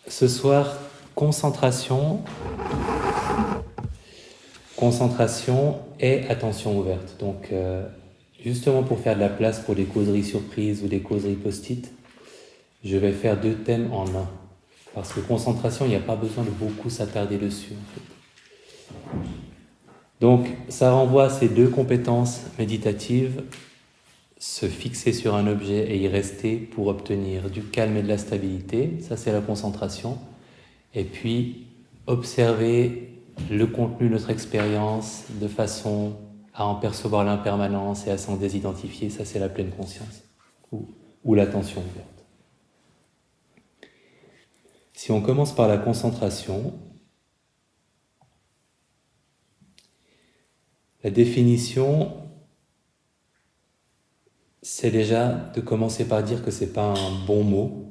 Ce soir, concentration et attention ouverte. Donc, justement pour faire de la place pour des causeries surprises ou des causeries post-it, je vais faire 2 thèmes en un. Parce que concentration, il n'y a pas besoin de beaucoup s'attarder dessus, en fait. Donc, ça renvoie à ces 2 compétences méditatives, se fixer sur un objet et y rester pour obtenir du calme et de la stabilité, ça c'est la concentration. Et puis, observer le contenu de notre expérience de façon à en percevoir l'impermanence et à s'en désidentifier, ça c'est la pleine conscience, ou l'attention ouverte. Si on commence par la concentration, la définition, c'est déjà de commencer par dire que ce n'est pas un bon mot.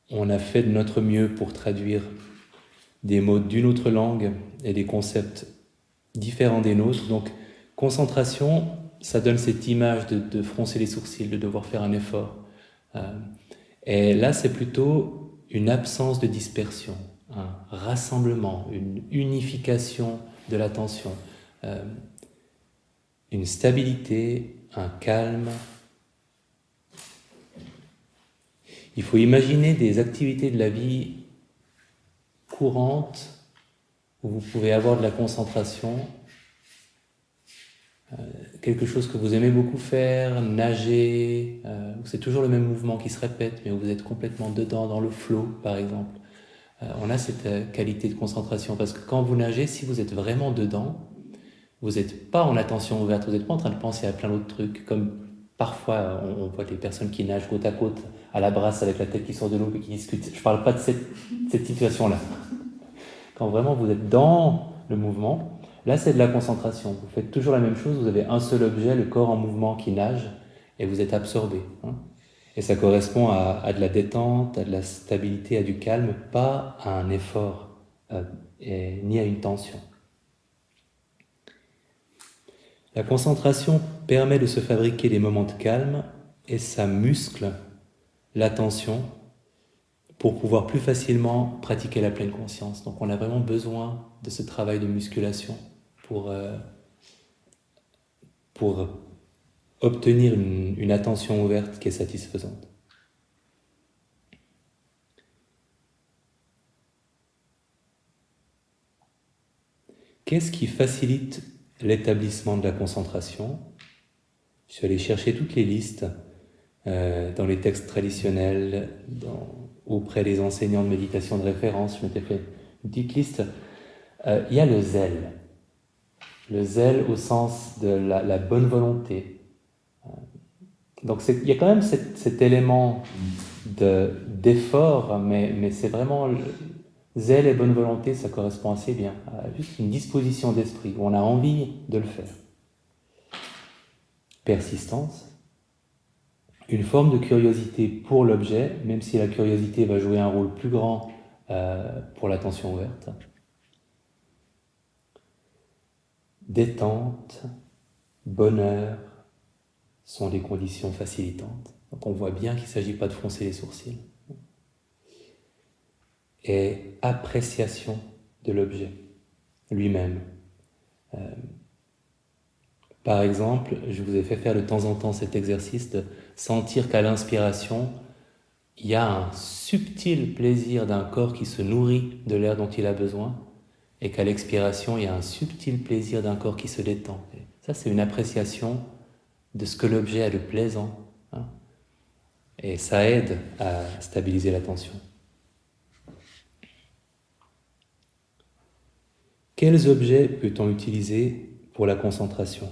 On a fait de notre mieux pour traduire des mots d'une autre langue et des concepts différents des nôtres. Donc, concentration, ça donne cette image de froncer les sourcils, de devoir faire un effort. Et là, c'est plutôt une absence de dispersion, un rassemblement, une unification de l'attention, une stabilité, un calme. Il faut imaginer des activités de la vie courante où vous pouvez avoir de la concentration, quelque chose que vous aimez beaucoup faire, nager, où c'est toujours le même mouvement qui se répète, mais où vous êtes complètement dedans, dans le flow, par exemple. On a cette qualité de concentration, parce que quand vous nagez, si vous êtes vraiment dedans, vous n'êtes pas en attention ouverte, vous n'êtes pas en train de penser à plein d'autres trucs, comme parfois on voit des personnes qui nagent côte à côte, à la brasse, avec la tête qui sort de l'eau et qui discutent. Je ne parle pas de cette situation-là. Quand vraiment vous êtes dans le mouvement, là c'est de la concentration. Vous faites toujours la même chose, vous avez un seul objet, le corps en mouvement qui nage, et vous êtes absorbé. Et ça correspond à de la détente, à de la stabilité, à du calme, pas à un effort, ni à une tension. La concentration permet de se fabriquer des moments de calme et ça muscle l'attention pour pouvoir plus facilement pratiquer la pleine conscience. Donc on a vraiment besoin de ce travail de musculation pour obtenir une attention ouverte qui est satisfaisante. Qu'est-ce qui facilite l'établissement de la concentration? Je suis allé chercher toutes les listes dans les textes traditionnels, auprès des enseignants de méditation de référence. Je m'étais fait une petite liste. Il y a le zèle. Le zèle au sens de la bonne volonté. Donc il y a quand même cet élément d'effort, mais c'est vraiment... Zèle et bonne volonté, ça correspond assez bien à juste une disposition d'esprit où on a envie de le faire. Persistance, une forme de curiosité pour l'objet, même si la curiosité va jouer un rôle plus grand pour l'attention ouverte. Détente, bonheur sont des conditions facilitantes. Donc on voit bien qu'il ne s'agit pas de froncer les sourcils. Et appréciation de l'objet lui-même. Par exemple, je vous ai fait faire de temps en temps cet exercice de sentir qu'à l'inspiration, il y a un subtil plaisir d'un corps qui se nourrit de l'air dont il a besoin, et qu'à l'expiration, il y a un subtil plaisir d'un corps qui se détend. Et ça, c'est une appréciation de ce que l'objet a de plaisant. Et ça aide à stabiliser l'attention. Quels objets peut-on utiliser pour la concentration?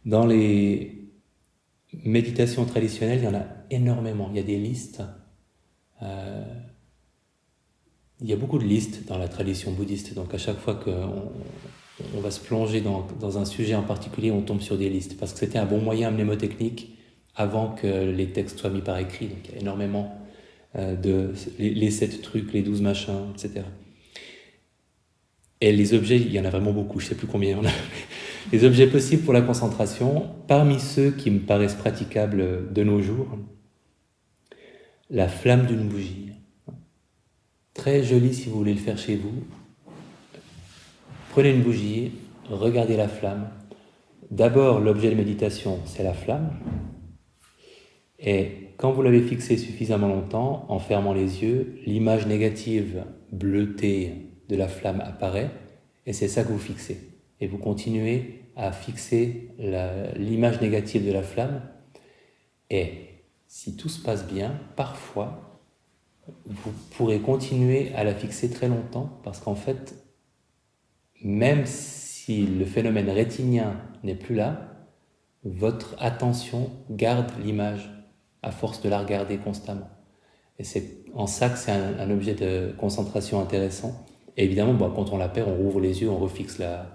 Dans les méditations traditionnelles, il y en a énormément. Il y a des listes. Il y a beaucoup de listes dans la tradition bouddhiste. Donc à chaque fois qu'on va se plonger dans un sujet en particulier, on tombe sur des listes. Parce que c'était un bon moyen mnémotechnique avant que les textes soient mis par écrit. Donc il y a énormément les 7 trucs, les 12 machins, etc. Et les objets, il y en a vraiment beaucoup, je ne sais plus combien il y en a. Les objets possibles pour la concentration, parmi ceux qui me paraissent praticables de nos jours, la flamme d'une bougie. Très joli si vous voulez le faire chez vous. Prenez une bougie, regardez la flamme. D'abord, l'objet de méditation, c'est la flamme. Et quand vous l'avez fixée suffisamment longtemps, en fermant les yeux, l'image négative bleutée de la flamme apparaît, et c'est ça que vous fixez. Et vous continuez à fixer l'image négative de la flamme. Et si tout se passe bien, parfois, vous pourrez continuer à la fixer très longtemps, parce qu'en fait, même si le phénomène rétinien n'est plus là, votre attention garde l'image à force de la regarder constamment. Et c'est en ça que c'est un objet de concentration intéressant. Et évidemment, quand on la perd, on rouvre les yeux, on refixe la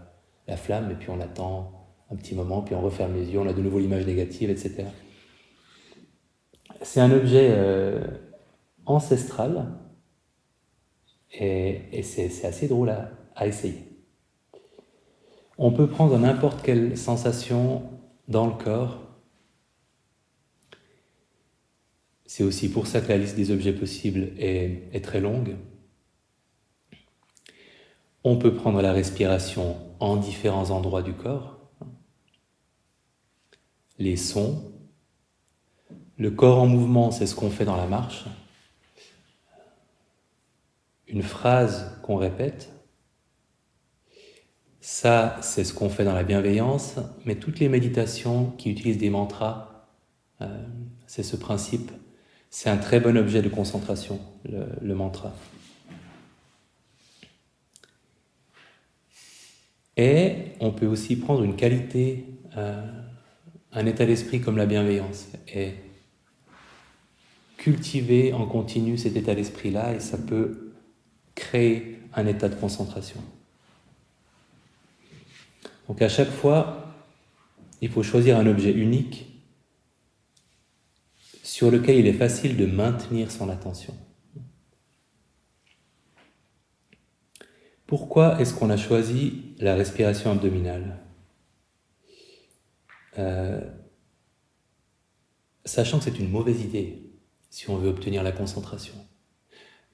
flamme, et puis on attend un petit moment, puis on referme les yeux, on a de nouveau l'image négative, etc. C'est un objet ancestral, et c'est assez drôle à essayer. On peut prendre n'importe quelle sensation dans le corps. C'est aussi pour ça que la liste des objets possibles est très longue. On peut prendre la respiration en différents endroits du corps. Les sons. Le corps en mouvement, c'est ce qu'on fait dans la marche. Une phrase qu'on répète. Ça, c'est ce qu'on fait dans la bienveillance, mais toutes les méditations qui utilisent des mantras, c'est ce principe. C'est un très bon objet de concentration, le mantra. Et on peut aussi prendre une qualité, un état d'esprit comme la bienveillance, et cultiver en continu cet état d'esprit-là, et ça peut créer un état de concentration. Donc à chaque fois, il faut choisir un objet unique sur lequel il est facile de maintenir son attention. Pourquoi est-ce qu'on a choisi la respiration abdominale ? Sachant que c'est une mauvaise idée si on veut obtenir la concentration.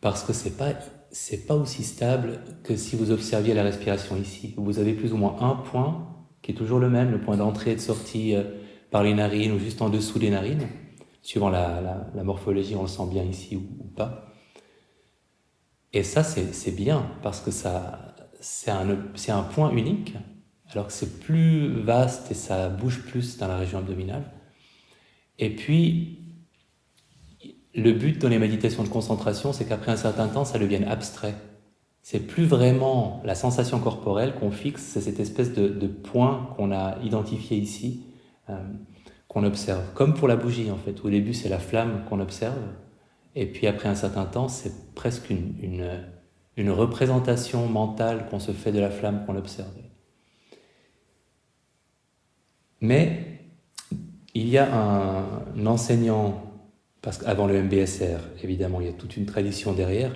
Parce que c'est pas aussi stable que si vous observiez la respiration ici. Vous avez plus ou moins un point qui est toujours le même, le point d'entrée et de sortie par les narines ou juste en dessous des narines. Suivant la morphologie, on le sent bien ici ou pas. Et ça, c'est bien, parce que c'est un point unique, alors que c'est plus vaste et ça bouge plus dans la région abdominale. Et puis, le but dans les méditations de concentration, c'est qu'après un certain temps, ça devienne abstrait. C'est plus vraiment la sensation corporelle qu'on fixe, c'est cette espèce de point qu'on a identifié ici, qu'on observe. Comme pour la bougie, en fait. Au début, c'est la flamme qu'on observe, et puis après un certain temps, c'est presque une représentation mentale qu'on se fait de la flamme qu'on observe. Mais il y a un enseignant, parce qu'avant le MBSR, évidemment, il y a toute une tradition derrière,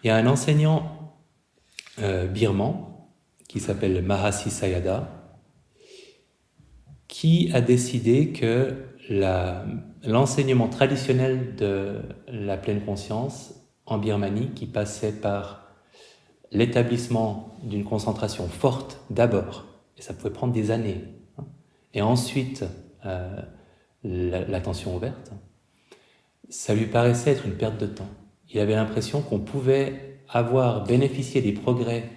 il y a un enseignant birman qui s'appelle Mahasi Sayadaw, qui a décidé que l'enseignement traditionnel de la pleine conscience en Birmanie, qui passait par l'établissement d'une concentration forte d'abord, et ça pouvait prendre des années, et ensuite l'attention ouverte, ça lui paraissait être une perte de temps. Il avait l'impression qu'on pouvait avoir bénéficié des progrès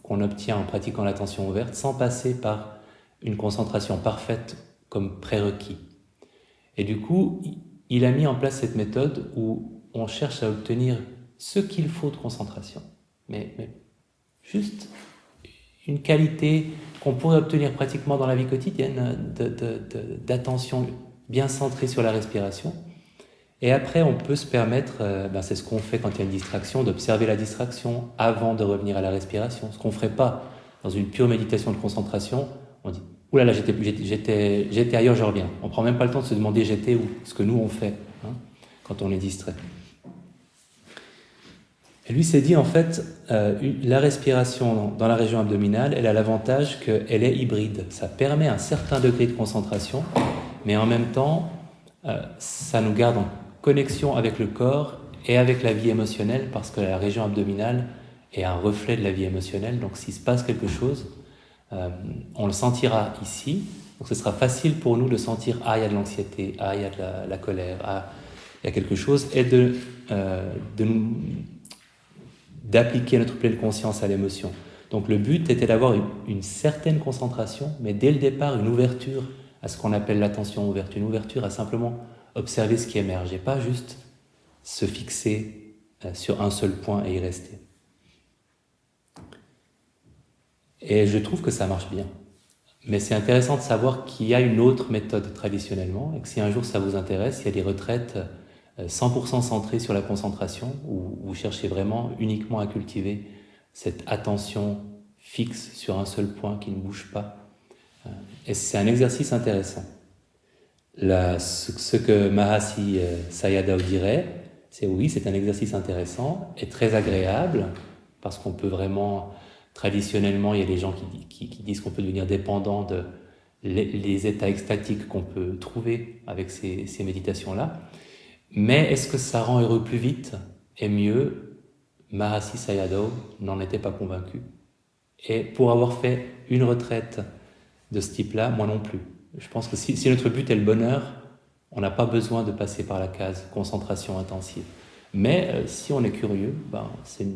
qu'on obtient en pratiquant l'attention ouverte sans passer par une concentration parfaite comme prérequis. Et du coup, il a mis en place cette méthode où on cherche à obtenir ce qu'il faut de concentration, mais juste une qualité qu'on pourrait obtenir pratiquement dans la vie quotidienne, d'attention bien centrée sur la respiration. Et après, on peut se permettre, c'est ce qu'on fait quand il y a une distraction, d'observer la distraction avant de revenir à la respiration. Ce qu'on ne ferait pas dans une pure méditation de concentration. On dit « Ouh là là, j'étais ailleurs, je reviens ». On ne prend même pas le temps de se demander « j'étais où ?» Ce que nous, on fait quand on est distrait. Et lui s'est dit, en fait, la respiration dans la région abdominale, elle a l'avantage qu'elle est hybride. Ça permet un certain degré de concentration, mais en même temps, ça nous garde en connexion avec le corps et avec la vie émotionnelle, parce que la région abdominale est un reflet de la vie émotionnelle. Donc s'il se passe quelque chose, on le sentira ici. Donc ce sera facile pour nous de sentir, ah, il y a de l'anxiété, ah, il y a de la colère, ah, il y a quelque chose, et d'appliquer notre pleine conscience à l'émotion. Donc le but était d'avoir une certaine concentration, mais dès le départ, une ouverture à ce qu'on appelle l'attention ouverte, une ouverture à simplement observer ce qui émerge, et pas juste se fixer sur un seul point et y rester. Et je trouve que ça marche bien. Mais c'est intéressant de savoir qu'il y a une autre méthode traditionnellement, et que si un jour ça vous intéresse, il y a des retraites 100% centrées sur la concentration, où vous cherchez vraiment uniquement à cultiver cette attention fixe sur un seul point qui ne bouge pas. Et c'est un exercice intéressant. Ce que Mahasi Sayadaw dirait, c'est oui, c'est un exercice intéressant et très agréable, parce qu'on peut vraiment, traditionnellement, il y a des gens qui disent qu'on peut devenir dépendant de les états extatiques qu'on peut trouver avec ces méditations-là. Mais est-ce que ça rend heureux plus vite et mieux? Mahasi Sayadaw n'en était pas convaincu. Et pour avoir fait une retraite de ce type-là, moi non plus. Je pense que si notre but est le bonheur, on n'a pas besoin de passer par la case concentration intensive. Mais si on est curieux, c'est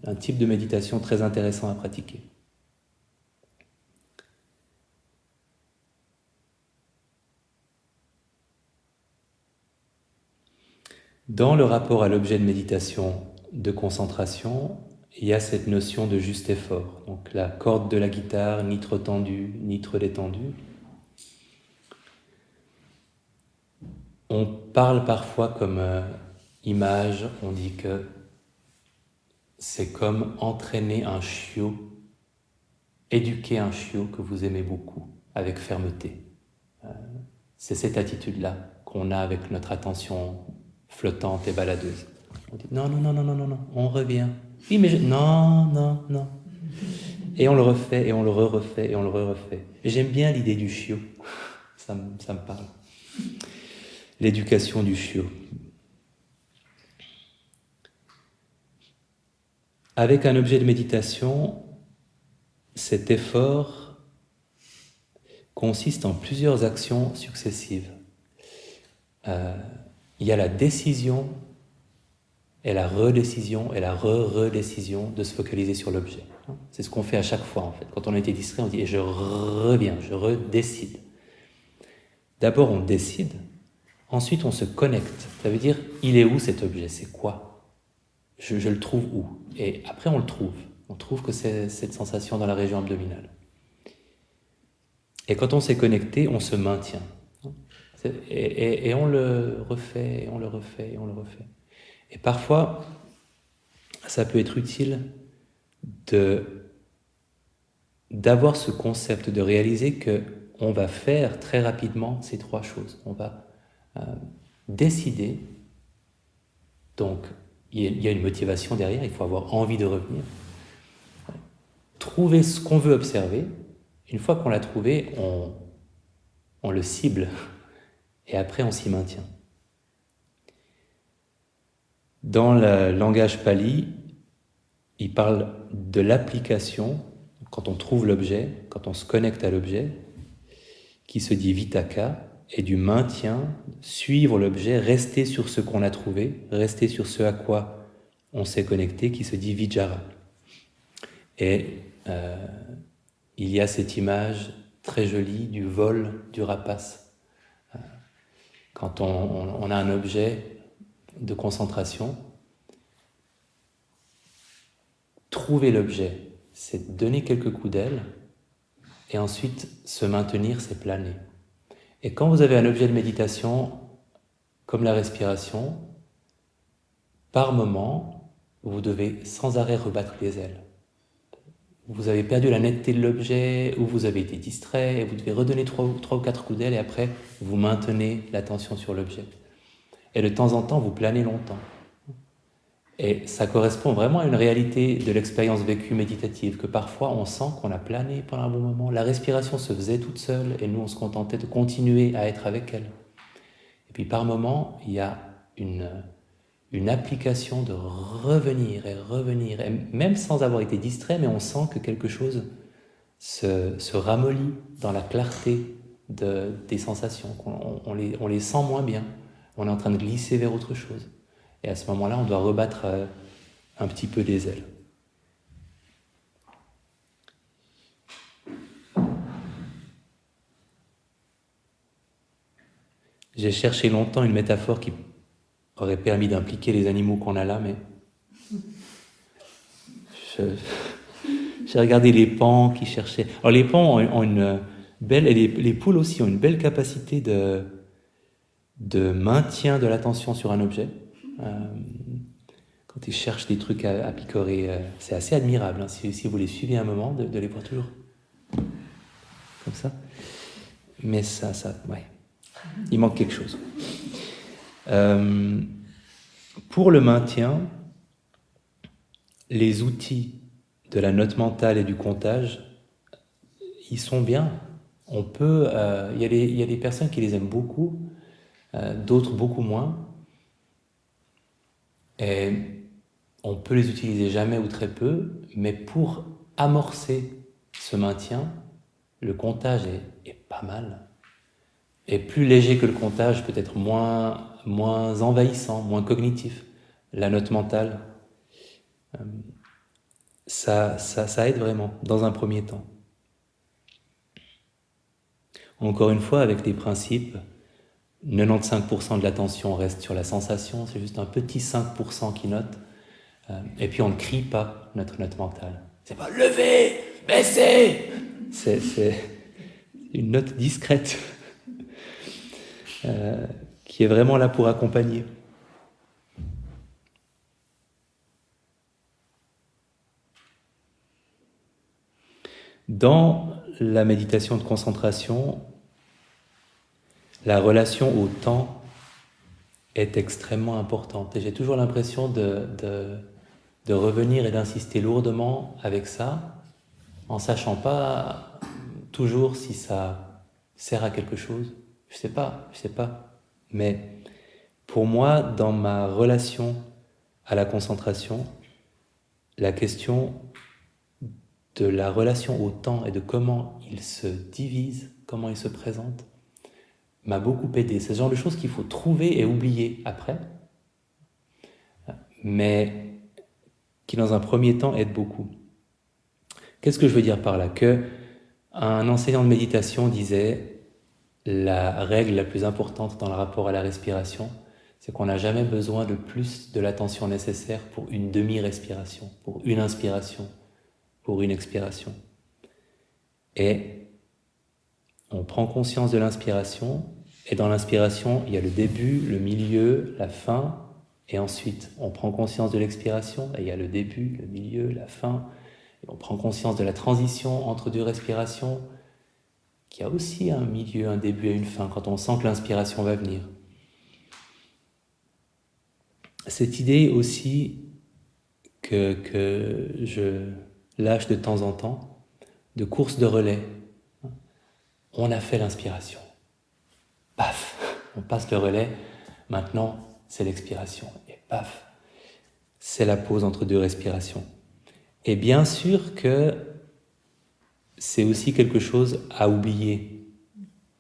un type de méditation très intéressant à pratiquer. Dans le rapport à l'objet de méditation de concentration, il y a cette notion de juste effort. Donc la corde de la guitare, ni trop tendue, ni trop détendue. On parle parfois comme image, on dit que c'est comme entraîner un chiot, éduquer un chiot que vous aimez beaucoup, avec fermeté. C'est cette attitude-là qu'on a avec notre attention flottante et baladeuse. On dit non, on revient. Oui, mais non. Et on le refait, et on le refait, et on le refait. Et j'aime bien l'idée du chiot, ça me parle. L'éducation du chiot. Avec un objet de méditation, cet effort consiste en plusieurs actions successives. Il y a la décision et la redécision et la redécision de se focaliser sur l'objet. C'est ce qu'on fait à chaque fois en fait. Quand on a été distrait, on dit « et je reviens, je redécide ». D'abord on décide, ensuite on se connecte. Ça veut dire « il est où cet objet, c'est quoi ? Je le trouve où ?» Et après on le trouve. On trouve que c'est cette sensation dans la région abdominale. Et quand on s'est connecté, on se maintient. Et on le refait, et on le refait, et on le refait. Et parfois, ça peut être utile d'avoir ce concept, de réaliser qu'on va faire très rapidement ces trois choses. On va décider, donc il y a une motivation derrière, il faut avoir envie de revenir. Trouver ce qu'on veut observer. Une fois qu'on l'a trouvé, on le cible et après on s'y maintient. Dans le langage pali, il parle de l'application, quand on trouve l'objet, quand on se connecte à l'objet, qui se dit vitaka, et du maintien, suivre l'objet, rester sur ce qu'on a trouvé, rester sur ce à quoi on s'est connecté, qui se dit vijara. Et il y a cette image très jolie du vol du rapace. Quand on a un objet de concentration, trouver l'objet, c'est donner quelques coups d'aile, et ensuite se maintenir, c'est planer. Et quand vous avez un objet de méditation, comme la respiration, par moment, vous devez sans arrêt rebattre les ailes. Vous avez perdu la netteté de l'objet, ou vous avez été distrait, et vous devez redonner 3 ou 4 coups d'aile, et après, vous maintenez l'attention sur l'objet. Et de temps en temps, vous planez longtemps. Et ça correspond vraiment à une réalité de l'expérience vécue méditative, que parfois on sent qu'on a plané pendant un bon moment. La respiration se faisait toute seule et nous on se contentait de continuer à être avec elle. Et puis par moment, il y a une application de revenir, et même sans avoir été distrait, mais on sent que quelque chose se ramollit dans la clarté des sensations, on les sent moins bien, on est en train de glisser vers autre chose. Et à ce moment-là, on doit rebattre un petit peu des ailes. J'ai cherché longtemps une métaphore qui aurait permis d'impliquer les animaux qu'on a là, mais j'ai regardé les paons qui cherchaient. Alors les paons ont une belle, et les poules aussi ont une belle capacité de maintien de l'attention sur un objet. Quand ils cherchent des trucs à picorer, c'est assez admirable, hein, si vous les suivez un moment, de les voir toujours comme ça. Mais ça, ouais, il manque quelque chose. Pour le maintien, les outils de la note mentale et du comptage, ils sont bien. On peut, il y a des personnes qui les aiment beaucoup, d'autres beaucoup moins. Et on peut les utiliser jamais ou très peu, mais pour amorcer ce maintien, le comptage est pas mal. Et plus léger que le comptage, peut-être moins envahissant, moins cognitif. La note mentale, ça aide vraiment, dans un premier temps. Encore une fois, avec les principes, 95% de l'attention reste sur la sensation, c'est juste un petit 5% qui note. Et puis on ne crie pas notre note mentale. C'est pas lever, baisser. C'est une note discrète qui est vraiment là pour accompagner. Dans la méditation de concentration, la relation au temps est extrêmement importante. Et j'ai toujours l'impression de revenir et d'insister lourdement avec ça, en sachant pas toujours si ça sert à quelque chose. Je sais pas. Mais pour moi, dans ma relation à la concentration, la question de la relation au temps et de comment il se divise, comment il se présente, m'a beaucoup aidé. C'est ce genre de choses qu'il faut trouver et oublier après, mais qui dans un premier temps aide beaucoup. Qu'est-ce que je veux dire par là? Que un enseignant de méditation disait la règle la plus importante dans le rapport à la respiration, c'est qu'on n'a jamais besoin de plus de l'attention nécessaire pour une demi-respiration, pour une inspiration, pour une expiration. Et on prend conscience de l'inspiration, et dans l'inspiration, il y a le début, le milieu, la fin, et ensuite, on prend conscience de l'expiration, et il y a le début, le milieu, la fin, et on prend conscience de la transition entre deux respirations, qui a aussi un milieu, un début et une fin, quand on sent que l'inspiration va venir. Cette idée aussi que je lâche de temps en temps, de course de relais. On a fait l'inspiration. Paf, on passe le relais, maintenant c'est l'expiration. Et paf, c'est la pause entre deux respirations. Et bien sûr que c'est aussi quelque chose à oublier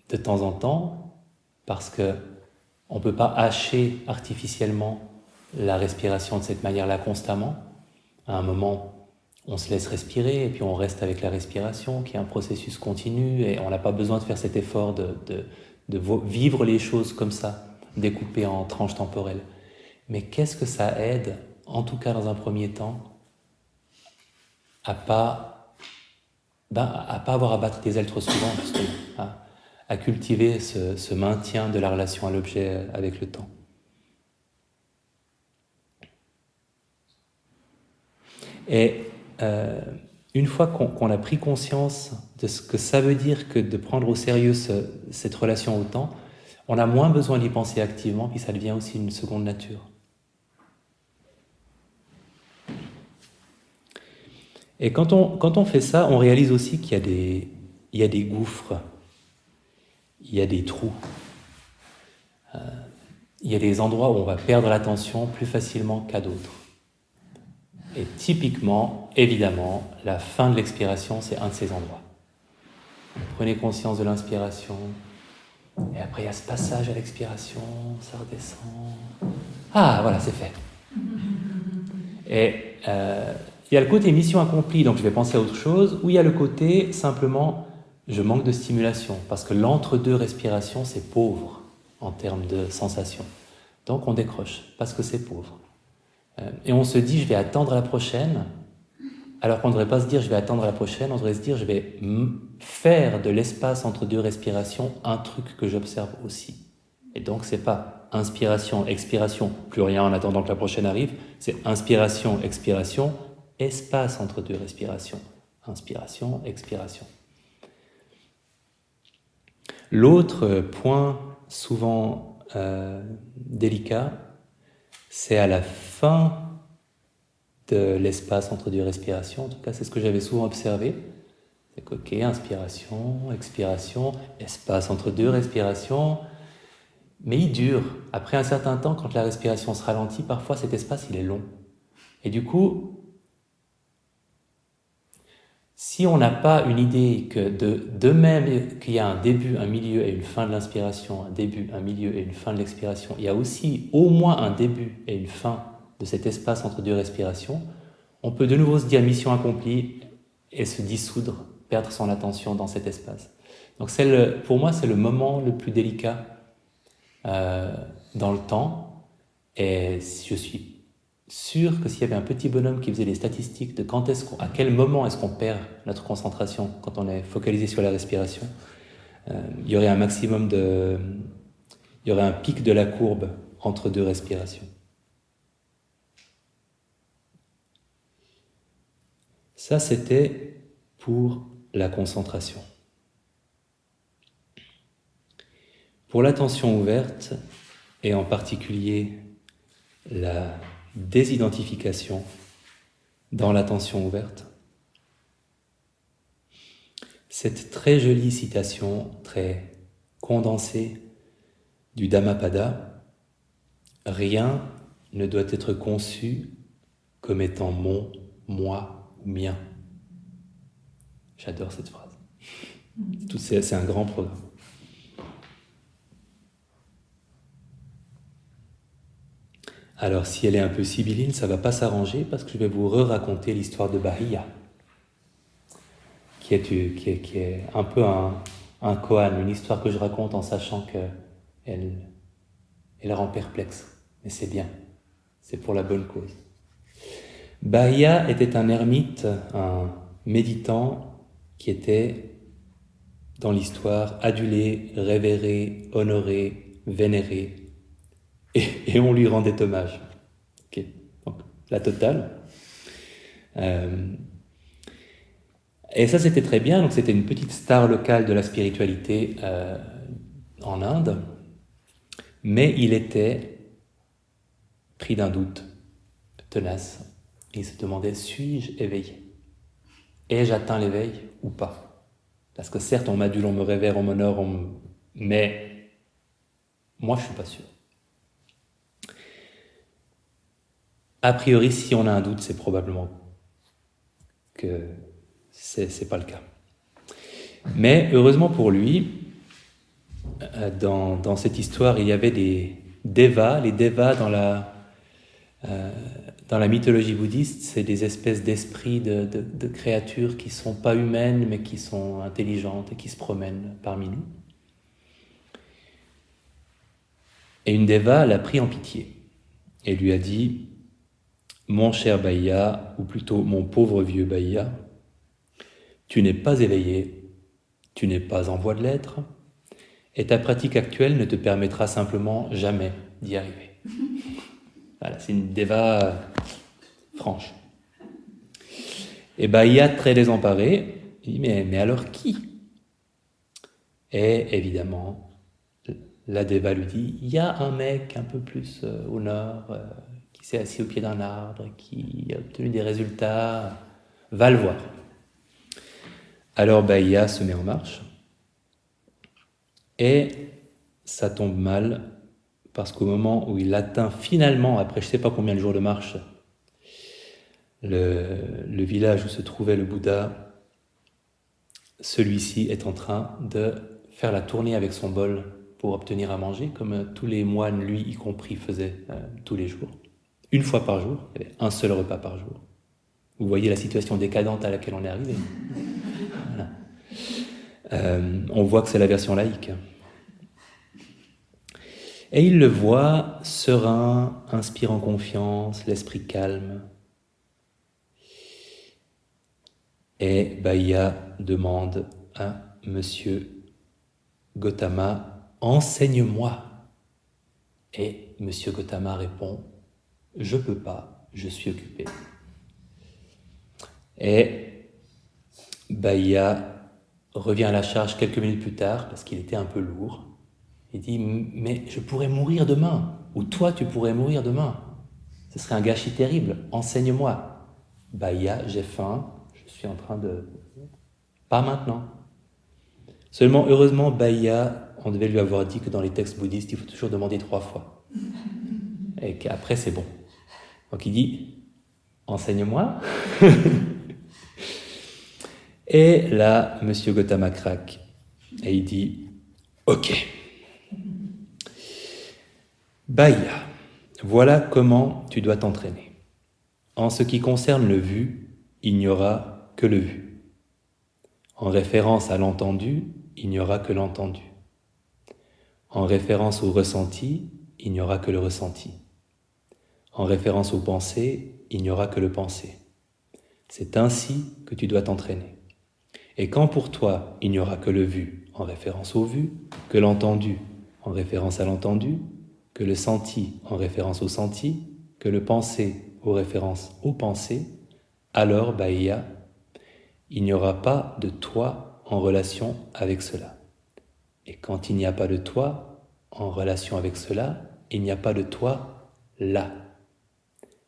de temps en temps, parce que on ne peut pas hacher artificiellement la respiration de cette manière-là constamment. À un moment, on se laisse respirer et puis on reste avec la respiration, qui est un processus continu, et on n'a pas besoin de faire cet effort de vivre les choses comme ça, découpées en tranches temporelles. Mais qu'est-ce que ça aide, en tout cas dans un premier temps, à pas avoir à battre des ailes trop souvent, justement, à cultiver ce maintien de la relation à l'objet avec le temps. Et une fois qu'on a pris conscience de ce que ça veut dire que de prendre au sérieux cette relation au temps, on a moins besoin d'y penser activement, puis ça devient aussi une seconde nature. Et quand on fait ça, on réalise aussi qu'il y a des gouffres, il y a des trous, il y a des endroits où on va perdre l'attention plus facilement qu'à d'autres. Et typiquement, évidemment, la fin de l'expiration, c'est un de ces endroits. Prenez conscience de l'inspiration, et après il y a ce passage à l'expiration, ça redescend. Ah, voilà, c'est fait. Et il y a le côté mission accomplie, donc je vais penser à autre chose, ou il y a le côté simplement, je manque de stimulation, parce que l'entre-deux respirations, c'est pauvre en termes de sensations. Donc on décroche, parce que c'est pauvre. Et on se dit, je vais attendre la prochaine, alors qu'on ne devrait pas se dire, je vais attendre la prochaine, on devrait se dire, je vais faire de l'espace entre deux respirations un truc que j'observe aussi. Et donc, c'est pas inspiration, expiration, plus rien en attendant que la prochaine arrive, c'est inspiration, expiration, espace entre deux respirations. Inspiration, expiration. L'autre point souvent délicat, c'est à la fin de l'espace entre deux respirations. En tout cas, c'est ce que j'avais souvent observé. C'est qu'ok, inspiration, expiration, espace entre deux respirations. Mais il dure. Après un certain temps, quand la respiration se ralentit, parfois cet espace, il est long. Et du coup, si on n'a pas une idée que de même qu'il y a un début, un milieu et une fin de l'inspiration, un début, un milieu et une fin de l'expiration, il y a aussi au moins un début et une fin de cet espace entre deux respirations, on peut de nouveau se dire mission accomplie et se dissoudre, perdre son attention dans cet espace. Donc pour moi, c'est le moment le plus délicat dans le temps, et je suis sûr que s'il y avait un petit bonhomme qui faisait les statistiques de à quel moment est-ce qu'on perd notre concentration quand on est focalisé sur la respiration, il y aurait un maximum il y aurait un pic de la courbe entre deux respirations. Ça, c'était pour la concentration. Pour l'attention ouverte, et en particulier la désidentification dans l'attention ouverte, cette très jolie citation, très condensée du Dhammapada, rien ne doit être conçu comme étant mon, moi ou mien. J'adore cette phrase. C'est un grand programme. Alors, si elle est un peu sibylline, ça ne va pas s'arranger parce que je vais vous raconter l'histoire de Bahia, qui est un peu un koan, une histoire que je raconte en sachant qu'elle rend perplexe. Mais c'est bien, c'est pour la bonne cause. Bahia était un ermite, un méditant qui était, dans l'histoire, adulé, révéré, honoré, vénéré, et on lui rendait hommage. Okay. Donc, la totale. Et ça, c'était très bien. Donc, c'était une petite star locale de la spiritualité en Inde. Mais il était pris d'un doute tenace. Il se demandait, suis-je éveillé? Ai-je atteint l'éveil ou pas? Parce que certes, on m'adule, on me révère, on m'honore, mais moi, je ne suis pas sûr. A priori, si on a un doute, c'est probablement que c'est pas le cas. Mais heureusement pour lui, dans cette histoire, il y avait des devas. Les devas dans la mythologie bouddhiste, c'est des espèces d'esprits de créatures qui sont pas humaines, mais qui sont intelligentes et qui se promènent parmi nous. Et une deva l'a pris en pitié et lui a dit: mon cher Bahia, ou plutôt mon pauvre vieux Bahia, tu n'es pas éveillé, tu n'es pas en voie de l'être, et ta pratique actuelle ne te permettra simplement jamais d'y arriver. Voilà, c'est une deva franche. Et Bahia, très désemparé, il dit mais alors qui? Et évidemment, la deva lui dit: il y a un mec un peu plus au nord qui s'est assis au pied d'un arbre, qui a obtenu des résultats Va le voir. Alors Bahia se met en marche et ça tombe mal parce qu'au moment où il atteint finalement, après je ne sais pas combien de jours de marche, le village où se trouvait le Bouddha, celui-ci est en train de faire la tournée avec son bol pour obtenir à manger, comme tous les moines, lui y compris, faisaient tous les jours. Une fois par jour, il y avait un seul repas par jour. Vous voyez la situation décadente à laquelle on est arrivé. Voilà. On voit que c'est la version laïque. Et il le voit serein, inspirant confiance, l'esprit calme. Et Bahia demande à Monsieur Gautama, enseigne-moi. Et Monsieur Gautama répond, je peux pas, je suis occupé. Et Bahia revient à la charge quelques minutes plus tard, parce qu'il était un peu lourd. Il dit, mais je pourrais mourir demain, ou toi tu pourrais mourir demain. Ce serait un gâchis terrible, enseigne-moi. Bahia, j'ai faim, je suis en train de... Pas maintenant. Seulement, heureusement, Bahia, on devait lui avoir dit que dans les textes bouddhistes, il faut toujours demander 3 fois. Et qu'après, c'est bon. Donc il dit, enseigne-moi. Et là, Monsieur Gautama craque. Et il dit, ok. Bahia, voilà comment tu dois t'entraîner. En ce qui concerne le vu, il n'y aura que le vu. En référence à l'entendu, il n'y aura que l'entendu. En référence au ressenti, il n'y aura que le ressenti. En référence aux pensées, il n'y aura que le pensé. C'est ainsi que tu dois t'entraîner. Et quand pour toi, il n'y aura que le vu en référence au vu, que l'entendu en référence à l'entendu, que le senti en référence au senti, que le pensé en référence au pensé, alors, Bahia, il n'y aura pas de toi en relation avec cela. Et quand il n'y a pas de toi en relation avec cela, il n'y a pas de toi là.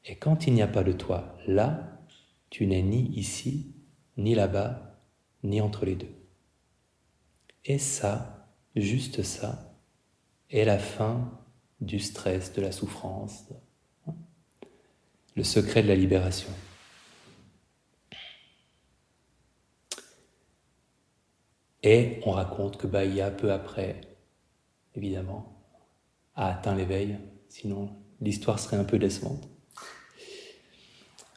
Et quand il n'y a pas de toi là, tu n'es ni ici, ni là-bas, ni entre les deux. Et ça, juste ça, est la fin du stress, de la souffrance, le secret de la libération. Et on raconte que Bahia, peu après, évidemment, a atteint l'éveil, sinon l'histoire serait un peu décevante.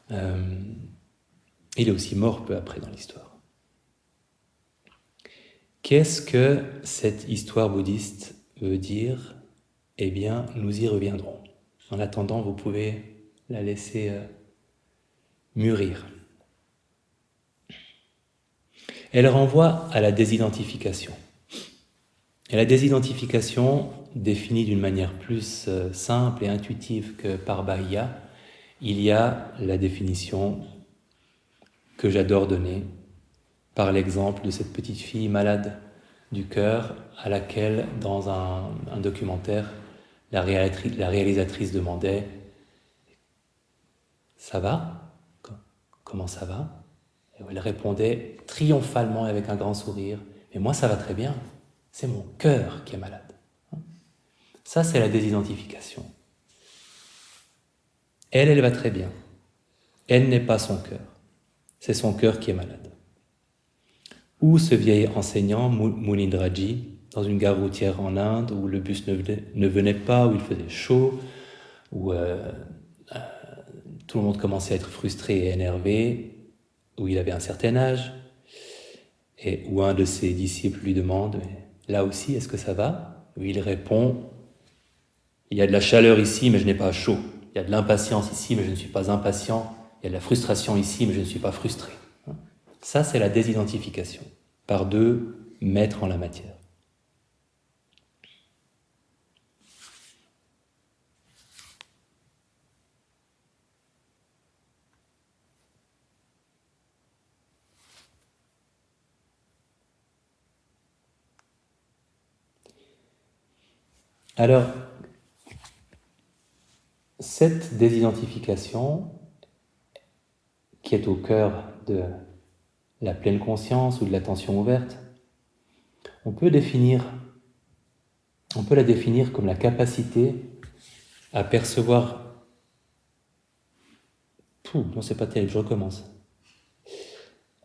Il est aussi mort peu après dans l'histoire. Qu'est-ce que cette histoire bouddhiste veut dire ? Eh bien, nous y reviendrons. En attendant, vous pouvez la laisser mûrir. Elle renvoie à la désidentification. Et la désidentification, définie d'une manière plus simple et intuitive que par Bahia, il y a la définition que j'adore donner par l'exemple de cette petite fille malade du cœur à laquelle, dans un documentaire, la réalisatrice demandait « Ça va ? Comment ça va ?» Et elle répondait triomphalement avec un grand sourire « Mais moi ça va très bien, c'est mon cœur qui est malade. » Ça c'est la désidentification. Elle va très bien. Elle n'est pas son cœur. C'est son cœur qui est malade. Ou ce vieil enseignant, Munindraji, dans une gare routière en Inde, où le bus ne venait pas, où il faisait chaud, où tout le monde commençait à être frustré et énervé, où il avait un certain âge, et où un de ses disciples lui demande « Là aussi, est-ce que ça va ?» Où il répond « Il y a de la chaleur ici, mais je n'ai pas chaud. Il y a de l'impatience ici, mais je ne suis pas impatient. Il y a de la frustration ici, mais je ne suis pas frustré. » Ça, c'est la désidentification, par 2 maîtres en la matière. Alors, cette désidentification, qui est au cœur de la pleine conscience ou de l'attention ouverte, on peut la définir comme la capacité à percevoir... non, c'est pas terrible, je recommence.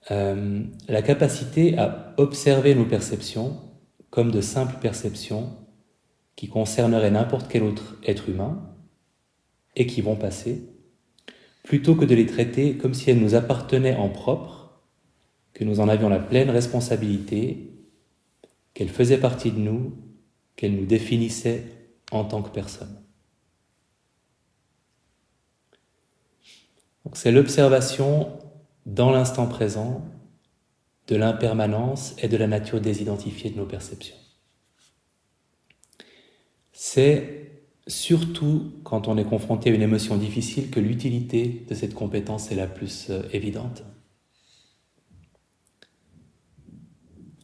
La capacité à observer nos perceptions comme de simples perceptions qui concerneraient n'importe quel autre être humain et qui vont passer, plutôt que de les traiter comme si elles nous appartenaient en propre, que nous en avions la pleine responsabilité, qu'elles faisaient partie de nous, qu'elles nous définissaient en tant que personne. Donc c'est l'observation dans l'instant présent de l'impermanence et de la nature désidentifiée de nos perceptions. C'est surtout quand on est confronté à une émotion difficile que l'utilité de cette compétence est la plus évidente.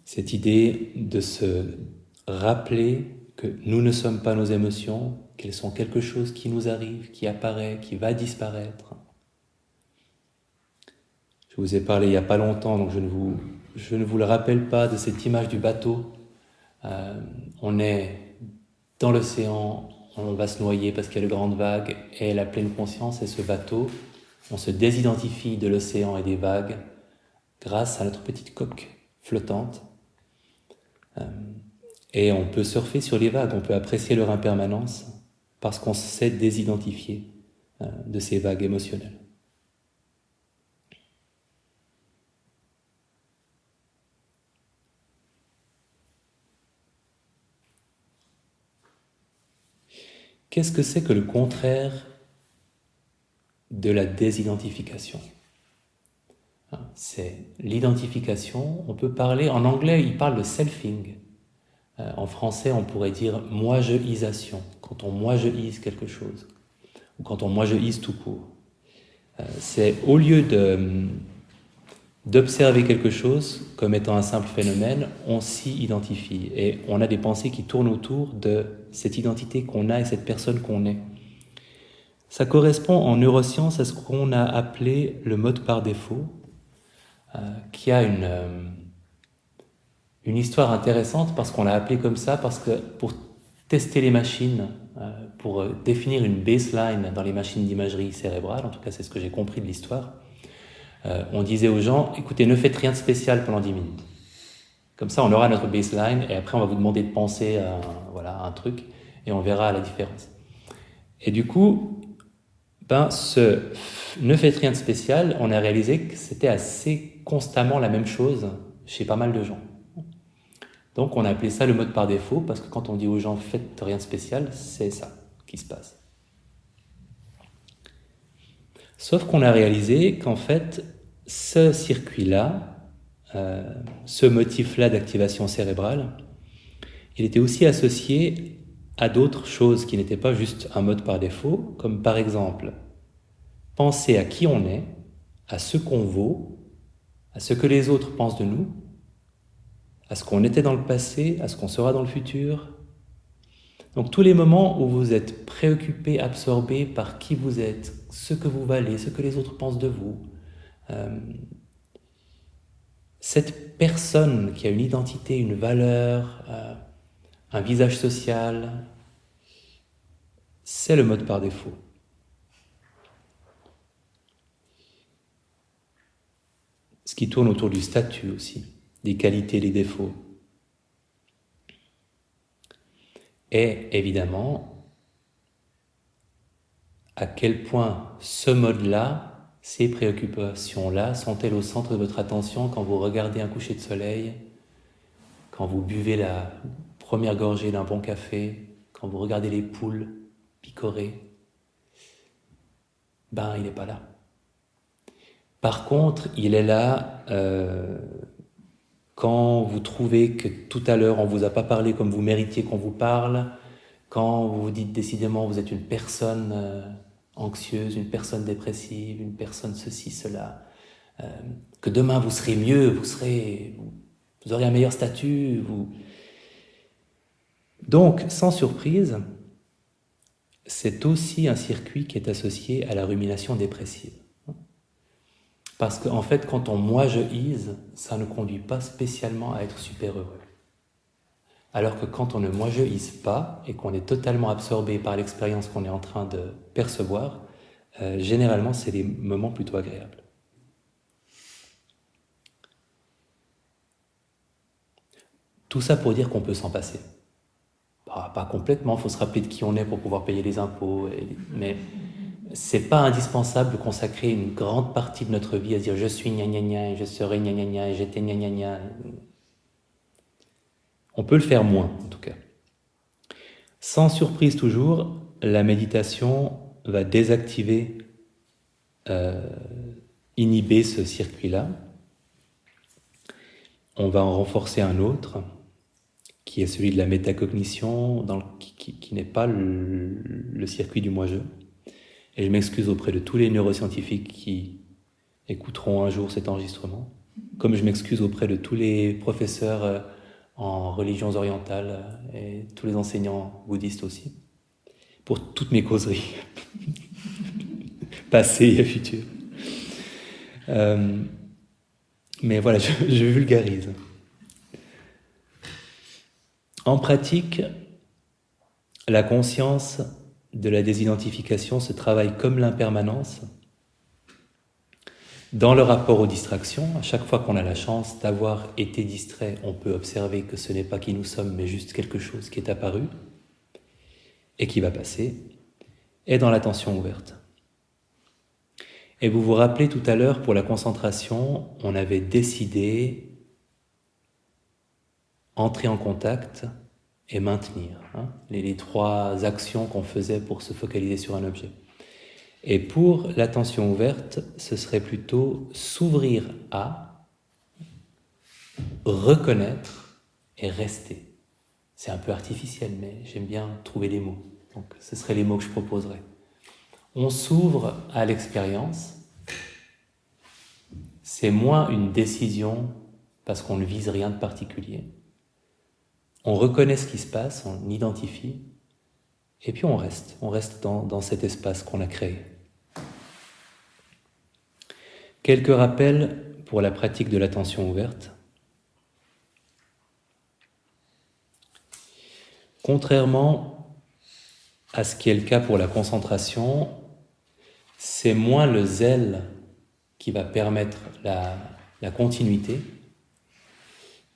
Cette idée de se rappeler que nous ne sommes pas nos émotions, qu'elles sont quelque chose qui nous arrive, qui apparaît, qui va disparaître. Je vous ai parlé il n'y a pas longtemps, donc je ne vous le rappelle pas, de cette image du bateau. On est dans l'océan, on va se noyer parce qu'il y a de grandes vagues, et la pleine conscience est ce bateau. On se désidentifie de l'océan et des vagues grâce à notre petite coque flottante. Et on peut surfer sur les vagues, on peut apprécier leur impermanence parce qu'on s'est désidentifié de ces vagues émotionnelles. Qu'est-ce que c'est que le contraire de la désidentification ? C'est l'identification. On peut parler, en anglais, il parle de selfing. En français, on pourrait dire moi-je-isation, quand on moi-je-ise quelque chose, ou quand on moi-je-ise tout court. C'est au lieu d'observer quelque chose comme étant un simple phénomène, on s'y identifie et on a des pensées qui tournent autour de cette identité qu'on a et cette personne qu'on est. Ça correspond en neurosciences à ce qu'on a appelé le mode par défaut, qui a une histoire intéressante parce qu'on l'a appelé comme ça, parce que pour tester les machines, pour définir une baseline dans les machines d'imagerie cérébrale, en tout cas c'est ce que j'ai compris de l'histoire, on disait aux gens, écoutez, ne faites rien de spécial pendant 10 minutes. Comme ça, on aura notre baseline et après, on va vous demander de penser à un truc et on verra la différence. Et du coup, ce ne faites rien de spécial, on a réalisé que c'était assez constamment la même chose chez pas mal de gens. Donc, on a appelé ça le mode par défaut parce que quand on dit aux gens, faites rien de spécial, c'est ça qui se passe. Sauf qu'on a réalisé qu'en fait, ce circuit-là, ce motif-là d'activation cérébrale, il était aussi associé à d'autres choses qui n'étaient pas juste un mode par défaut, comme par exemple, penser à qui on est, à ce qu'on vaut, à ce que les autres pensent de nous, à ce qu'on était dans le passé, à ce qu'on sera dans le futur. Donc tous les moments où vous êtes préoccupé, absorbé par qui vous êtes, ce que vous valez, ce que les autres pensent de vous, cette personne qui a une identité, une valeur, un visage social, c'est le mode par défaut. Ce qui tourne autour du statut aussi, des qualités, des défauts. Et évidemment, à quel point ce mode-là, ces préoccupations-là, sont-elles au centre de votre attention quand vous regardez un coucher de soleil, quand vous buvez la première gorgée d'un bon café, quand vous regardez les poules picorer? Il n'est pas là. Par contre, il est là quand vous trouvez que tout à l'heure, on ne vous a pas parlé comme vous méritiez qu'on vous parle, quand vous vous dites décidément vous êtes une personne anxieuse, une personne dépressive, une personne ceci, cela, que demain vous serez mieux, vous aurez un meilleur statut. Donc, sans surprise, c'est aussi un circuit qui est associé à la rumination dépressive. Parce qu'en fait, quand on moi-je-ise, ça ne conduit pas spécialement à être super heureux. Alors que quand on ne moi-je-ise pas et qu'on est totalement absorbé par l'expérience qu'on est en train de percevoir, généralement, c'est des moments plutôt agréables. Tout ça pour dire qu'on peut s'en passer. Pas complètement, il faut se rappeler de qui on est pour pouvoir payer les impôts, mais c'est pas indispensable de consacrer une grande partie de notre vie à se dire je suis gna gna gna et je serai gna gna gna et j'étais gna gna gna. On peut le faire moins en tout cas. Sans surprise toujours, la méditation va désactiver, inhiber ce circuit-là. On va en renforcer un autre, qui est celui de la métacognition, qui n'est pas le circuit du moi-je. Et je m'excuse auprès de tous les neuroscientifiques qui écouteront un jour cet enregistrement, comme je m'excuse auprès de tous les professeurs en religions orientales et tous les enseignants bouddhistes aussi, pour toutes mes causeries, passées et futures. Mais voilà, je vulgarise. En pratique, la conscience de la désidentification se travaille comme l'impermanence dans le rapport aux distractions. À chaque fois qu'on a la chance d'avoir été distrait, on peut observer que ce n'est pas qui nous sommes, mais juste quelque chose qui est apparu et qui va passer, et dans l'attention ouverte. Et vous vous rappelez tout à l'heure, pour la concentration, on avait décidé entrer en contact et maintenir, les trois actions qu'on faisait pour se focaliser sur un objet. Et pour l'attention ouverte, ce serait plutôt s'ouvrir à, reconnaître et rester. C'est un peu artificiel, mais j'aime bien trouver les mots. Donc ce seraient les mots que je proposerais. On s'ouvre à l'expérience. C'est moins une décision parce qu'on ne vise rien de particulier. On reconnaît ce qui se passe, on identifie, et puis on reste dans cet espace qu'on a créé. Quelques rappels pour la pratique de l'attention ouverte. Contrairement à ce qui est le cas pour la concentration, c'est moins le zèle qui va permettre la continuité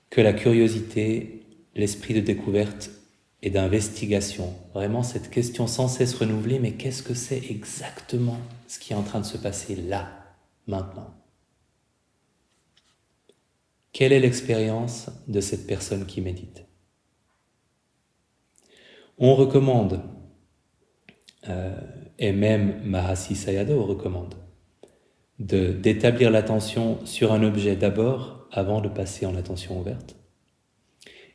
que la curiosité, l'esprit de découverte et d'investigation. Vraiment cette question sans cesse renouvelée, mais qu'est-ce que c'est exactement ce qui est en train de se passer là, maintenant? Quelle est l'expérience de cette personne qui médite? On recommande, et même Mahasi Sayadaw recommande, d'établir l'attention sur un objet d'abord, avant de passer en attention ouverte,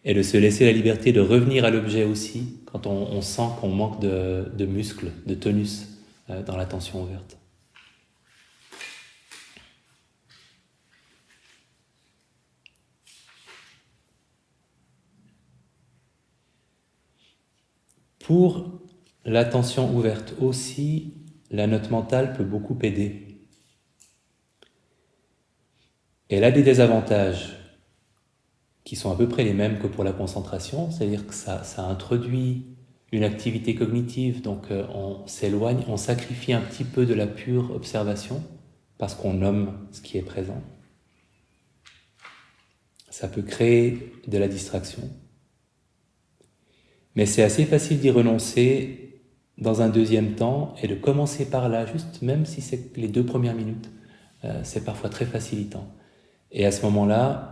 et de se laisser la liberté de revenir à l'objet aussi quand on sent qu'on manque de muscles, de tonus dans l'attention ouverte. Pour l'attention ouverte aussi, la note mentale peut beaucoup aider. Elle a des désavantages qui sont à peu près les mêmes que pour la concentration, c'est-à-dire que ça introduit une activité cognitive, donc on s'éloigne, on sacrifie un petit peu de la pure observation parce qu'on nomme ce qui est présent. Ça peut créer de la distraction. Mais c'est assez facile d'y renoncer dans un deuxième temps et de commencer par là, juste même si c'est les 2 premières minutes. C'est parfois très facilitant. Et à ce moment-là,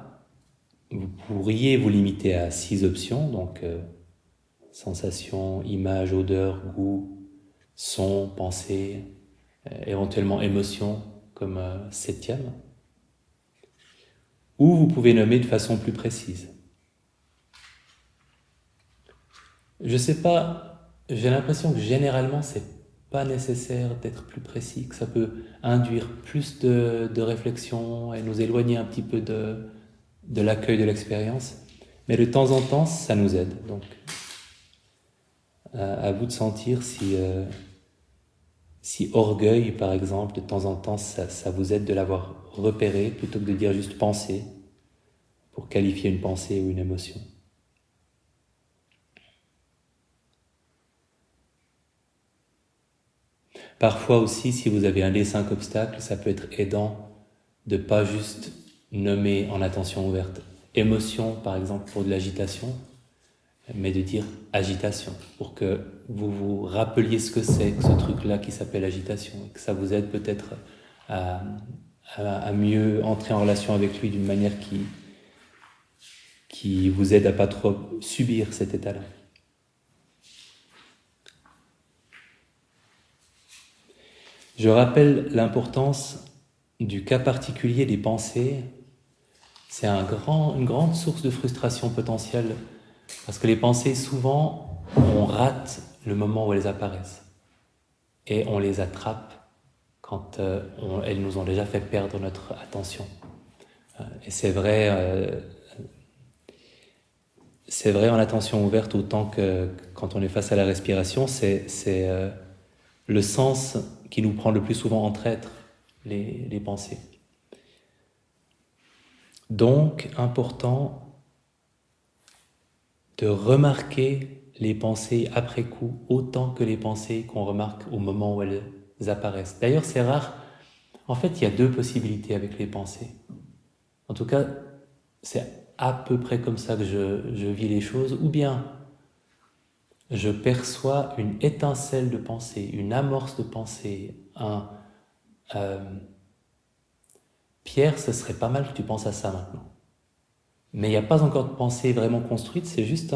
vous pourriez vous limiter à 6 options, donc sensation, image, odeur, goût, son, pensée, éventuellement émotion comme 7e. Ou vous pouvez nommer de façon plus précise. Je sais pas, j'ai l'impression que généralement c'est pas nécessaire d'être plus précis, que ça peut induire plus de réflexion et nous éloigner un petit peu de l'accueil de l'expérience. Mais de temps en temps, ça nous aide. Donc, à vous de sentir si Si orgueil, par exemple, de temps en temps, ça vous aide de l'avoir repéré, plutôt que de dire juste pensée, pour qualifier une pensée ou une émotion. Parfois aussi, si vous avez un des 5 obstacles, ça peut être aidant de ne pas juste nommer en attention ouverte émotion, par exemple, pour de l'agitation, mais de dire agitation, pour que vous vous rappeliez ce que c'est que ce truc-là qui s'appelle agitation, et que ça vous aide peut-être à mieux entrer en relation avec lui d'une manière qui vous aide à pas trop subir cet état-là. Je rappelle l'importance du cas particulier des pensées. C'est une grande source de frustration potentielle, parce que les pensées, souvent, on rate le moment où elles apparaissent. Et on les attrape quand elles nous ont déjà fait perdre notre attention. Et c'est vrai en attention ouverte autant que quand on est face à la respiration, c'est le sens qui nous prend le plus souvent en traître, les pensées. Donc, important de remarquer les pensées après coup autant que les pensées qu'on remarque au moment où elles apparaissent. D'ailleurs, c'est rare. En fait, il y a 2 possibilités avec les pensées. En tout cas, c'est à peu près comme ça que je vis les choses. Ou bien, je perçois une étincelle de pensée, une amorce de pensée, Pierre, ce serait pas mal que tu penses à ça maintenant. Mais il n'y a pas encore de pensée vraiment construite, c'est juste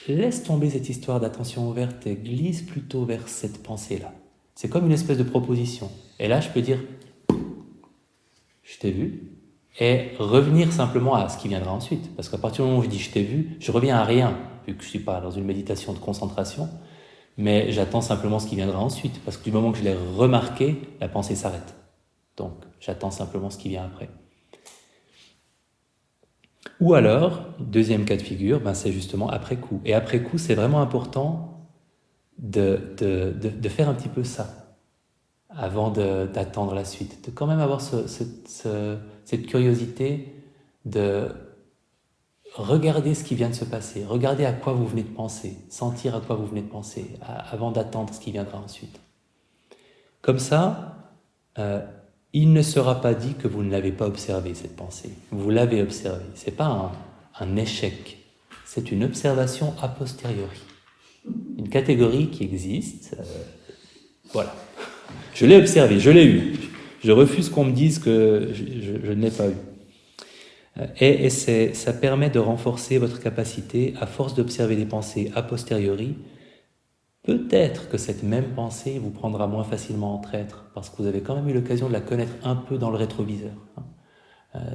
laisse tomber cette histoire d'attention ouverte et glisse plutôt vers cette pensée-là. C'est comme une espèce de proposition. Et là, je peux dire, je t'ai vu, et revenir simplement à ce qui viendra ensuite. Parce qu'à partir du moment où je dis je t'ai vu, je reviens à rien, vu que je ne suis pas dans une méditation de concentration, mais j'attends simplement ce qui viendra ensuite. Parce que du moment que je l'ai remarqué, la pensée s'arrête. Donc, j'attends simplement ce qui vient après. Ou alors, deuxième cas de figure, c'est justement après coup. Et après coup, c'est vraiment important de faire un petit peu ça, avant d'attendre la suite. De quand même avoir cette curiosité de regarder ce qui vient de se passer, regarder à quoi vous venez de penser, sentir à quoi vous venez de penser, avant d'attendre ce qui viendra ensuite. Comme ça, il ne sera pas dit que vous ne l'avez pas observé, cette pensée. Vous l'avez observée. Ce n'est pas un échec, c'est une observation a posteriori. Une catégorie qui existe, voilà. Je l'ai observée, je l'ai eue. Je refuse qu'on me dise que je ne l'ai pas eue. Et ça permet de renforcer votre capacité, à force d'observer des pensées a posteriori. Peut-être que cette même pensée vous prendra moins facilement en traître, parce que vous avez quand même eu l'occasion de la connaître un peu dans le rétroviseur.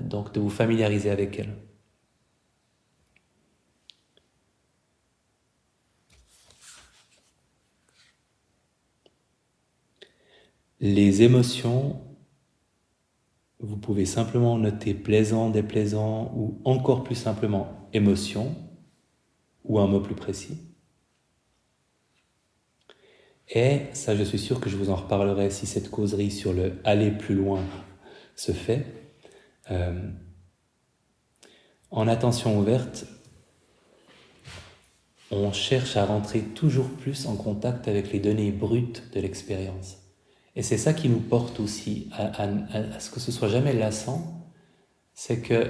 Donc de vous familiariser avec elle. Les émotions, vous pouvez simplement noter plaisant, déplaisant, ou encore plus simplement émotion, ou un mot plus précis. Et ça, je suis sûr que je vous en reparlerai si cette causerie sur le aller plus loin se fait. En attention ouverte, on cherche à rentrer toujours plus en contact avec les données brutes de l'expérience. Et c'est ça qui nous porte aussi à ce que ce soit jamais lassant, c'est que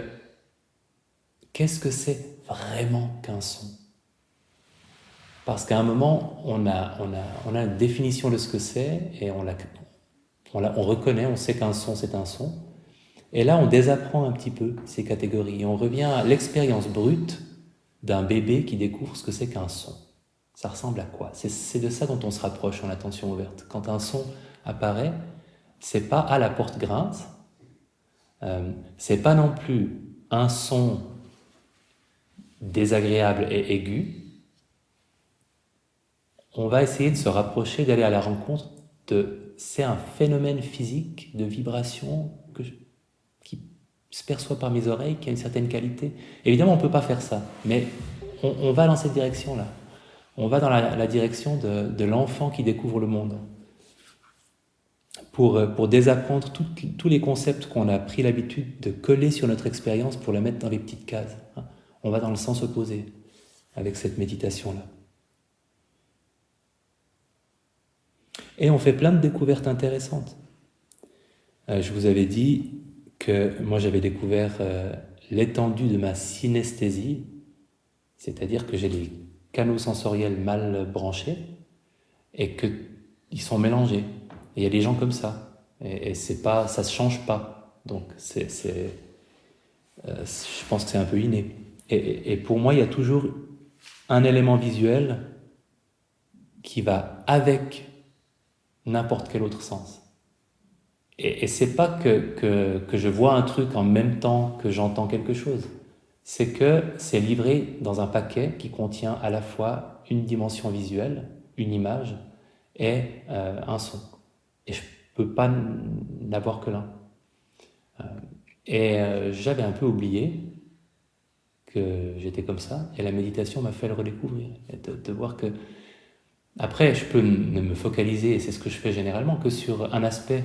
qu'est-ce que c'est vraiment qu'un son ? Parce qu'à un moment, on a une définition de ce que c'est et on reconnaît, on sait qu'un son, c'est un son. Et là, on désapprend un petit peu ces catégories et on revient à l'expérience brute d'un bébé qui découvre ce que c'est qu'un son. Ça ressemble à quoi ? C'est de ça dont on se rapproche en attention ouverte. Quand un son apparaît, c'est pas « ah, la porte grince », c'est pas non plus un son désagréable et aigu. On va essayer de se rapprocher, d'aller à la rencontre c'est un phénomène physique de vibration qui se perçoit par mes oreilles, qui a une certaine qualité. Évidemment, on ne peut pas faire ça, mais on va dans cette direction-là. on va dans la direction de l'enfant qui découvre le monde. Pour désapprendre tous les concepts qu'on a pris l'habitude de coller sur notre expérience pour les mettre dans les petites cases. On va dans le sens opposé avec cette méditation-là. Et on fait plein de découvertes intéressantes. Je vous avais dit que moi j'avais découvert l'étendue de ma synesthésie, c'est-à-dire que j'ai les canaux sensoriels mal branchés et qu'ils sont mélangés. Et il y a des gens comme ça. Et c'est pas, ça ne se change pas. Donc je pense que c'est un peu inné. Et pour moi, il y a toujours un élément visuel qui va avec n'importe quel autre sens. Et c'est pas que je vois un truc en même temps que j'entends quelque chose. C'est que c'est livré dans un paquet qui contient à la fois une dimension visuelle, une image, et un son. Et je peux pas n'avoir que l'un. J'avais un peu oublié que j'étais comme ça, et la méditation m'a fait le redécouvrir, et de voir que... Après, je peux ne me focaliser, et c'est ce que je fais généralement, que sur un aspect.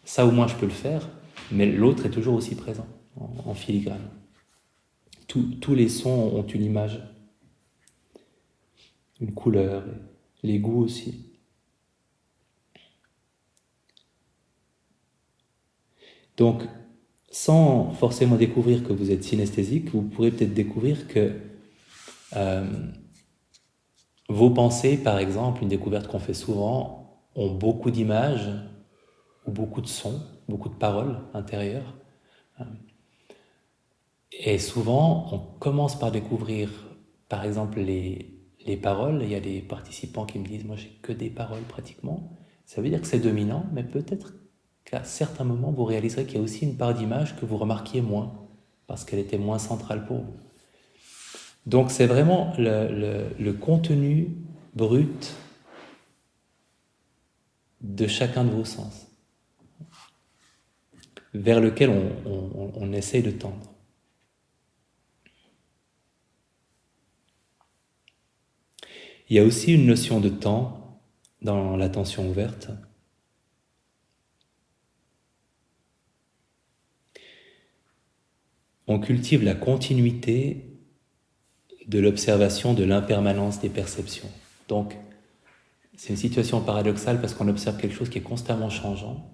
Ça au moins je peux le faire, mais l'autre est toujours aussi présent, en filigrane. Tous les sons ont une image, une couleur, les goûts aussi. Donc, sans forcément découvrir que vous êtes synesthésique, vous pourrez peut-être découvrir que vos pensées, par exemple, une découverte qu'on fait souvent, ont beaucoup d'images, ou beaucoup de sons, beaucoup de paroles intérieures. Et souvent, on commence par découvrir, par exemple, les paroles. Il y a des participants qui me disent « moi, j'ai que des paroles pratiquement ». Ça veut dire que c'est dominant, mais peut-être qu'à certains moments, vous réaliserez qu'il y a aussi une part d'image que vous remarquiez moins, parce qu'elle était moins centrale pour vous. Donc, c'est vraiment le contenu brut de chacun de vos sens, vers lequel on essaye de tendre. Il y a aussi une notion de temps dans l'attention ouverte. On cultive la continuité de l'observation de l'impermanence des perceptions. Donc, c'est une situation paradoxale parce qu'on observe quelque chose qui est constamment changeant,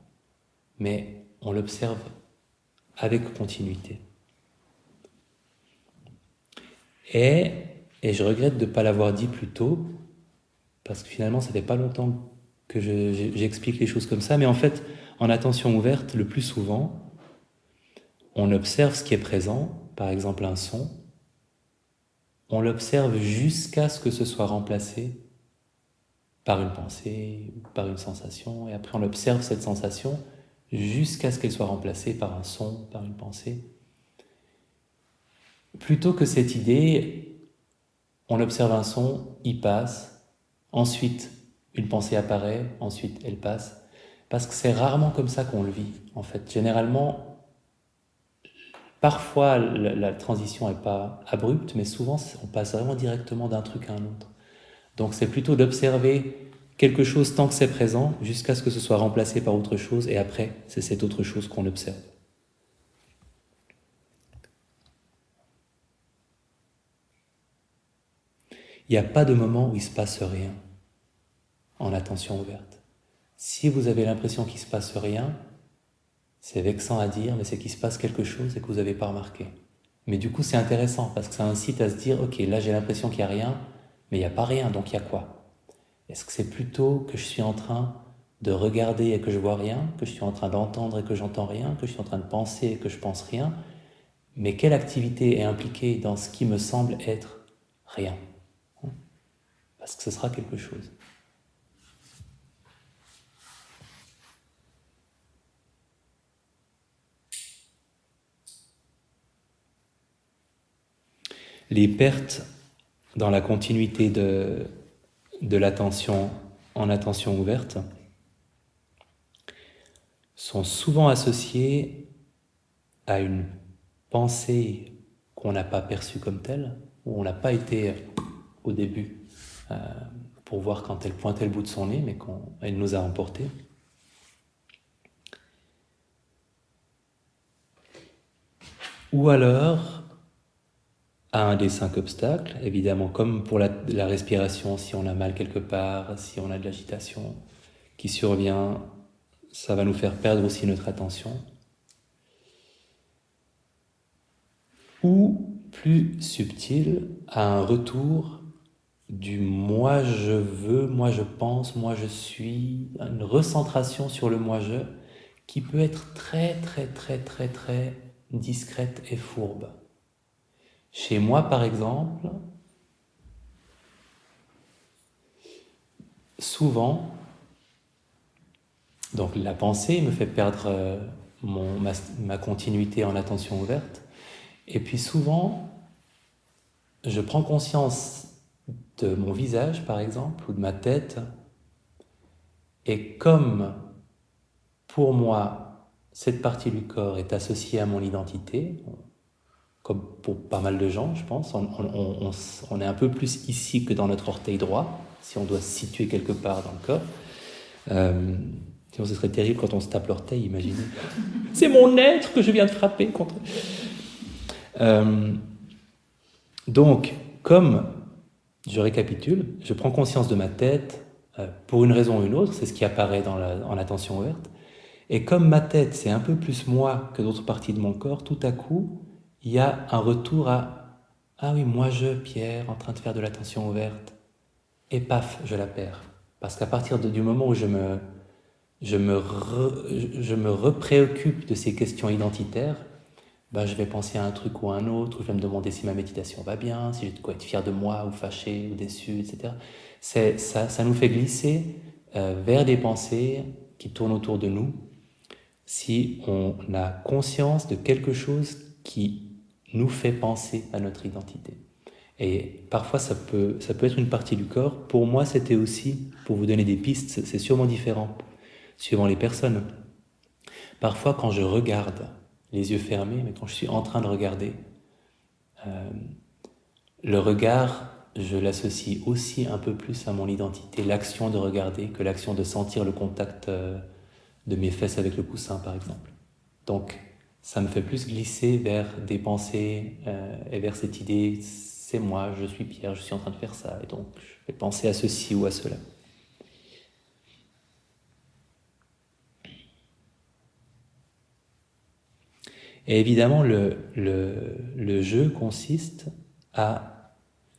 mais on l'observe avec continuité. Et je regrette de ne pas l'avoir dit plus tôt, parce que finalement, ça fait pas longtemps que j'explique les choses comme ça, mais en fait, en attention ouverte, le plus souvent, on observe ce qui est présent, par exemple un son, on l'observe jusqu'à ce que ce soit remplacé par une pensée, par une sensation, et après on observe cette sensation jusqu'à ce qu'elle soit remplacée par un son, par une pensée. Plutôt que cette idée, on observe un son, il passe, ensuite une pensée apparaît, ensuite elle passe, parce que c'est rarement comme ça qu'on le vit, en fait. Généralement, parfois la transition n'est pas abrupte, mais souvent on passe vraiment directement d'un truc à un autre. Donc c'est plutôt d'observer quelque chose tant que c'est présent, jusqu'à ce que ce soit remplacé par autre chose, et après, c'est cette autre chose qu'on observe. Il n'y a pas de moment où il ne se passe rien en attention ouverte. Si vous avez l'impression qu'il ne se passe rien, c'est vexant à dire, mais c'est qu'il se passe quelque chose et que vous n'avez pas remarqué. Mais du coup, c'est intéressant, parce que ça incite à se dire, ok, là j'ai l'impression qu'il n'y a rien, mais il n'y a pas rien, donc il y a quoi? Est-ce que c'est plutôt que je suis en train de regarder et que je vois rien, que je suis en train d'entendre et que j'entends rien, que je suis en train de penser et que je pense rien? Mais quelle activité est impliquée dans ce qui me semble être rien? Parce que ce sera quelque chose. Les pertes dans la continuité de l'attention en attention ouverte sont souvent associées à une pensée qu'on n'a pas perçue comme telle, ou on n'a pas été au début pour voir quand elle pointait le bout de son nez, mais elle nous a emportés. Ou alors, à un des 5 obstacles, évidemment, comme pour la respiration, si on a mal quelque part, si on a de l'agitation qui survient, ça va nous faire perdre aussi notre attention. Ou, plus subtil, à un retour du moi je veux, moi je pense, moi je suis, une recentration sur le moi je qui peut être très très très très très discrète et fourbe. Chez moi par exemple, souvent, donc la pensée me fait perdre ma continuité en attention ouverte, et puis souvent je prends conscience de mon visage par exemple, ou de ma tête, et comme pour moi, cette partie du corps est associée à mon identité, comme pour pas mal de gens, je pense. On est un peu plus ici que dans notre orteil droit, si on doit se situer quelque part dans le corps. Sinon, ce serait terrible quand on se tape l'orteil, imaginez. C'est mon être que je viens de frapper contre. Donc, comme je récapitule, je prends conscience de ma tête pour une raison ou une autre, c'est ce qui apparaît en attention ouverte. Et comme ma tête, c'est un peu plus moi que d'autres parties de mon corps, tout à coup, il y a un retour à « Ah oui, moi je, Pierre, en train de faire de l'attention ouverte. » Et paf, je la perds. Parce qu'à partir du moment où je me repréoccupe de ces questions identitaires, ben je vais penser à un truc ou à un autre, je vais me demander si ma méditation va bien, si j'ai de quoi être fier de moi, ou fâché, ou déçu, etc. Ça nous fait glisser vers des pensées qui tournent autour de nous, si on a conscience de quelque chose qui nous fait penser à notre identité. Et parfois, ça peut être une partie du corps. Pour moi, c'était aussi, pour vous donner des pistes, c'est sûrement différent, suivant les personnes. Parfois, quand je regarde, les yeux fermés, mais quand je suis en train de regarder, le regard, je l'associe aussi un peu plus à mon identité, l'action de regarder, que l'action de sentir le contact de mes fesses avec le coussin, par exemple. Donc, ça me fait plus glisser vers des pensées et vers cette idée, c'est moi, je suis Pierre, je suis en train de faire ça, et donc je vais penser à ceci ou à cela. Et évidemment, le jeu consiste à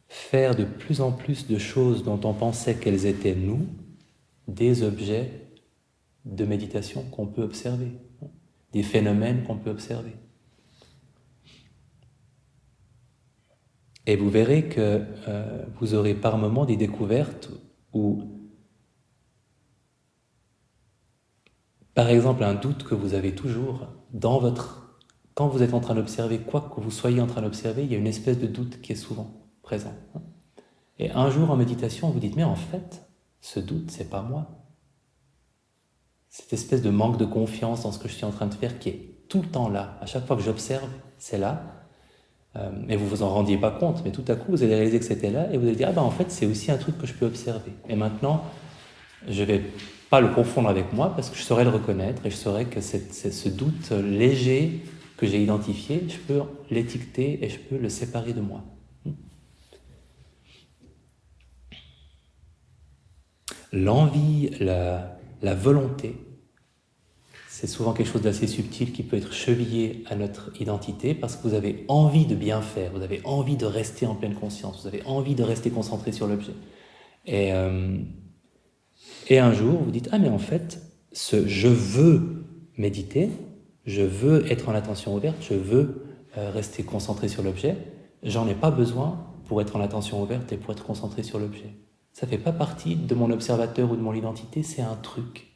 faire de plus en plus de choses dont on pensait qu'elles étaient nous, des objets de méditation qu'on peut observer, des phénomènes qu'on peut observer. Et vous verrez que vous aurez par moments des découvertes où, par exemple, un doute que vous avez toujours quand vous êtes en train d'observer, quoi que vous soyez en train d'observer, il y a une espèce de doute qui est souvent présent. Et un jour en méditation, vous dites, mais en fait, ce doute, c'est pas moi. Cette espèce de manque de confiance dans ce que je suis en train de faire qui est tout le temps là. À chaque fois que j'observe, c'est là. Et vous vous en rendiez pas compte, mais tout à coup, vous allez réaliser que c'était là et vous allez dire, ah ben en fait, c'est aussi un truc que je peux observer. Et maintenant, je vais pas le confondre avec moi parce que je saurais le reconnaître et je saurais que ce doute léger que j'ai identifié, je peux l'étiqueter et je peux le séparer de moi. L'envie, la volonté, c'est souvent quelque chose d'assez subtil qui peut être chevillé à notre identité parce que vous avez envie de bien faire, vous avez envie de rester en pleine conscience, vous avez envie de rester concentré sur l'objet. Et un jour, vous dites, ah mais en fait, ce je veux méditer, je veux être en attention ouverte, je veux rester concentré sur l'objet, j'en ai pas besoin pour être en attention ouverte et pour être concentré sur l'objet. Ça fait pas partie de mon observateur ou de mon identité, c'est un truc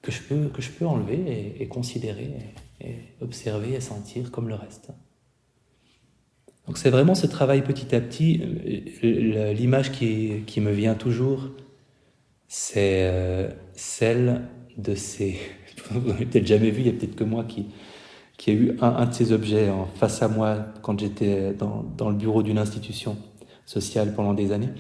que je peux enlever et considérer et observer et sentir comme le reste. Donc c'est vraiment ce travail petit à petit. L'image qui me vient toujours, c'est celle de ces... Vous n'avez peut-être jamais vu, il y a peut-être que moi qui a eu un de ces objets face à moi quand j'étais dans le bureau d'une institution. social pendant des années,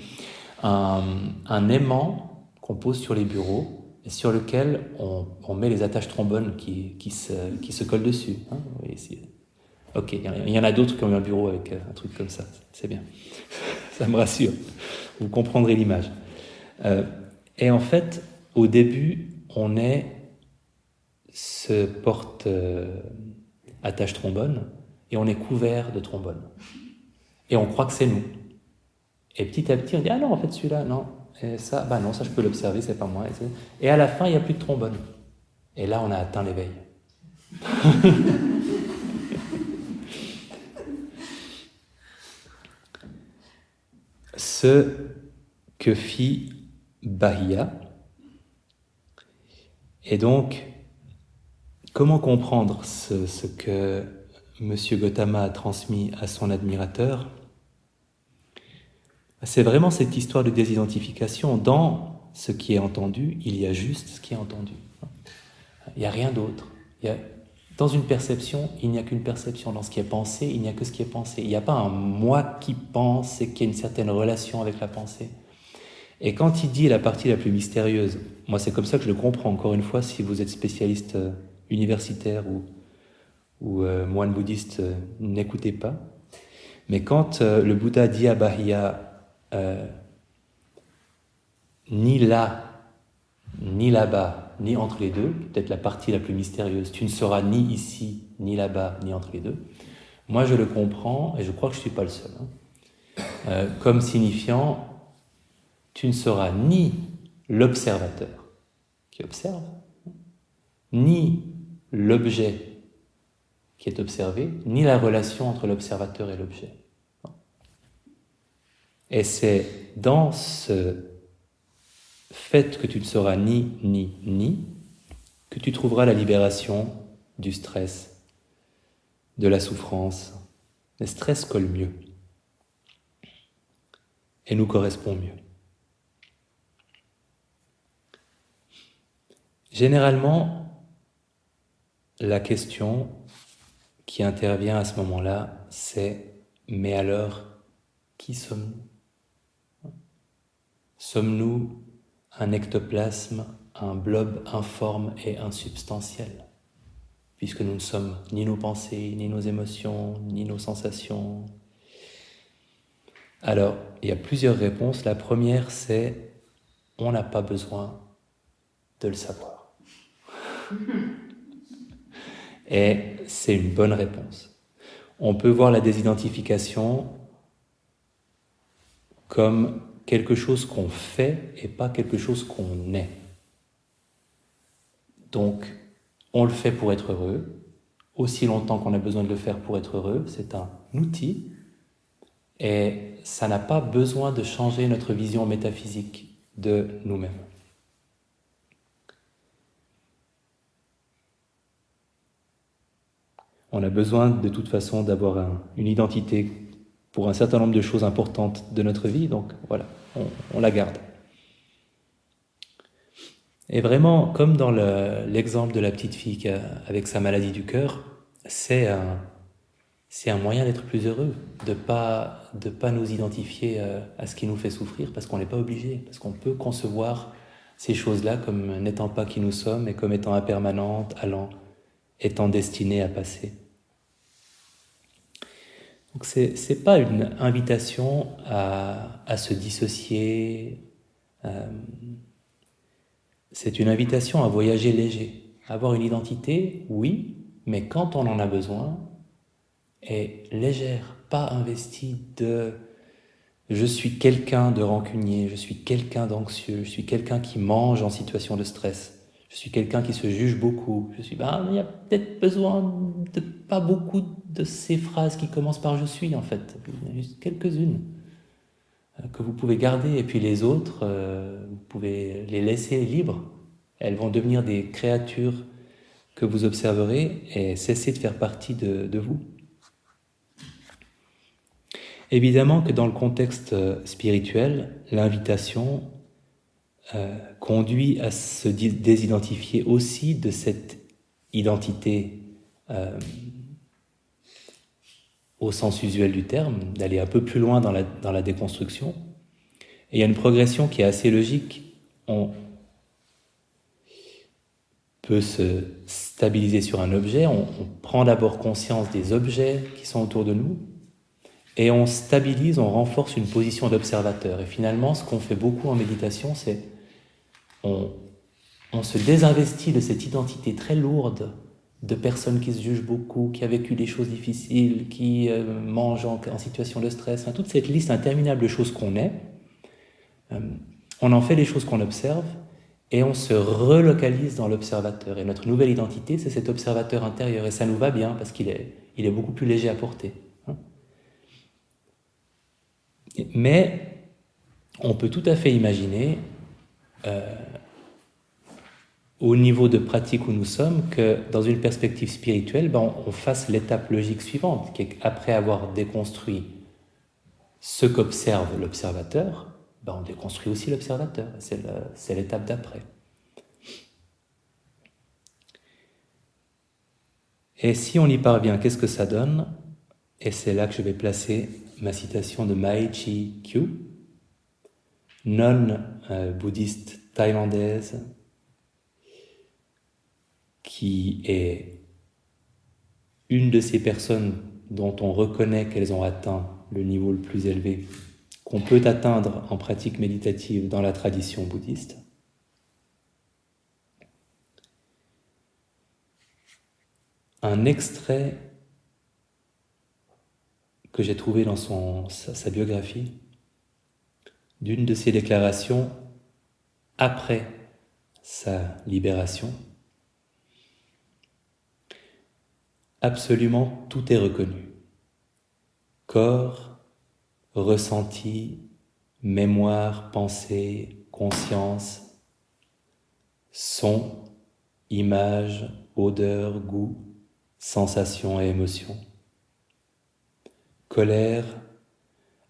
un aimant qu'on pose sur les bureaux et sur lequel on met les attaches trombones qui se collent dessus. Hein, vous voyez ici. Ok, il y en a d'autres qui ont eu un bureau avec un truc comme ça, c'est bien. Ça me rassure, vous comprendrez l'image. Et en fait, au début, on se porte attache trombone et on est couvert de trombone. Et on croit que c'est nous. Et petit à petit, on dit « Ah non, en fait, celui-là, non. Et ça, bah non, ça je peux l'observer, c'est pas moi. » Et à la fin, il n'y a plus de trombone. Et là, on a atteint l'éveil. Ce que fit Bahiya. Et donc, comment comprendre ce que M. Gautama a transmis à son admirateur? C'est vraiment cette histoire de désidentification. Dans ce qui est entendu, il y a juste ce qui est entendu. Il n'y a rien d'autre. Dans une perception, il n'y a qu'une perception. Dans ce qui est pensé, il n'y a que ce qui est pensé. Il n'y a pas un moi qui pense et qui a une certaine relation avec la pensée. Et quand il dit la partie la plus mystérieuse, moi c'est comme ça que je le comprends, encore une fois, si vous êtes spécialiste universitaire ou moine bouddhiste, n'écoutez pas. Mais quand le Bouddha dit à Bahiya, ni là, ni là-bas, ni entre les deux, peut-être la partie la plus mystérieuse, tu ne seras ni ici, ni là-bas, ni entre les deux, moi je le comprends, et je crois que je ne suis pas le seul, comme signifiant, tu ne seras ni l'observateur qui observe, ni l'objet qui est observé, ni la relation entre l'observateur et l'objet. Et c'est dans ce fait que tu ne seras ni, que tu trouveras la libération du stress, de la souffrance. Le stress colle mieux et nous correspond mieux. Généralement, la question qui intervient à ce moment-là, c'est « Mais alors, qui sommes-nous ? Sommes-nous un ectoplasme, un blob informe et insubstantiel ? Puisque nous ne sommes ni nos pensées, ni nos émotions, ni nos sensations. » Alors, il y a plusieurs réponses. La première, c'est « On n'a pas besoin de le savoir. » Et c'est une bonne réponse. On peut voir la désidentification comme quelque chose qu'on fait et pas quelque chose qu'on est. Donc, on le fait pour être heureux, aussi longtemps qu'on a besoin de le faire pour être heureux, c'est un outil, et ça n'a pas besoin de changer notre vision métaphysique de nous-mêmes. On a besoin de toute façon d'avoir une identité pour un certain nombre de choses importantes de notre vie, donc voilà, on la garde. Et vraiment, comme dans l'exemple de la petite fille avec sa maladie du cœur, c'est un moyen d'être plus heureux, de pas nous identifier à ce qui nous fait souffrir, parce qu'on n'est pas obligé, parce qu'on peut concevoir ces choses-là comme n'étant pas qui nous sommes et comme étant impermanentes, étant destinées à passer. Donc c'est pas une invitation à se dissocier, c'est une invitation à voyager léger, à avoir une identité, oui, mais quand on en a besoin, est légère, pas investie de « je suis quelqu'un de rancunier, je suis quelqu'un d'anxieux, je suis quelqu'un qui mange en situation de stress ». Je suis quelqu'un qui se juge beaucoup. Il y a peut-être besoin de pas beaucoup de ces phrases qui commencent par « je suis » en fait. Il y en a juste quelques-unes que vous pouvez garder. Et puis les autres, vous pouvez les laisser libres. Elles vont devenir des créatures que vous observerez et cesser de faire partie de vous. Évidemment que dans le contexte spirituel, l'invitation conduit à se désidentifier aussi de cette identité au sens usuel du terme, d'aller un peu plus loin dans la déconstruction. Et il y a une progression qui est assez logique. On peut se stabiliser sur un objet, on prend d'abord conscience des objets qui sont autour de nous, et on stabilise, on renforce une position d'observateur. Et finalement, ce qu'on fait beaucoup en méditation, c'est on se désinvestit de cette identité très lourde de personnes qui se jugent beaucoup, qui a vécu des choses difficiles, qui mangent en situation de stress, toute cette liste interminable de choses qu'on est. On en fait des choses qu'on observe et on se relocalise dans l'observateur. Et notre nouvelle identité, c'est cet observateur intérieur. Et ça nous va bien parce qu'il est beaucoup plus léger à porter. Mais on peut tout à fait imaginer, au niveau de pratique où nous sommes, que dans une perspective spirituelle, on fasse l'étape logique suivante, qui est qu'après avoir déconstruit ce qu'observe l'observateur, on déconstruit aussi l'observateur. C'est l'étape d'après. Et si on y parvient, qu'est-ce que ça donne? Et c'est là que je vais placer ma citation de Mae Chi Kyu, nonne bouddhiste thaïlandaise, qui est une de ces personnes dont on reconnaît qu'elles ont atteint le niveau le plus élevé qu'on peut atteindre en pratique méditative dans la tradition bouddhiste. Un extrait que j'ai trouvé dans sa biographie d'une de ses déclarations après sa libération. Absolument tout est reconnu. Corps, ressenti, mémoire, pensée, conscience, son, image, odeur, goût, sensation et émotion. Colère,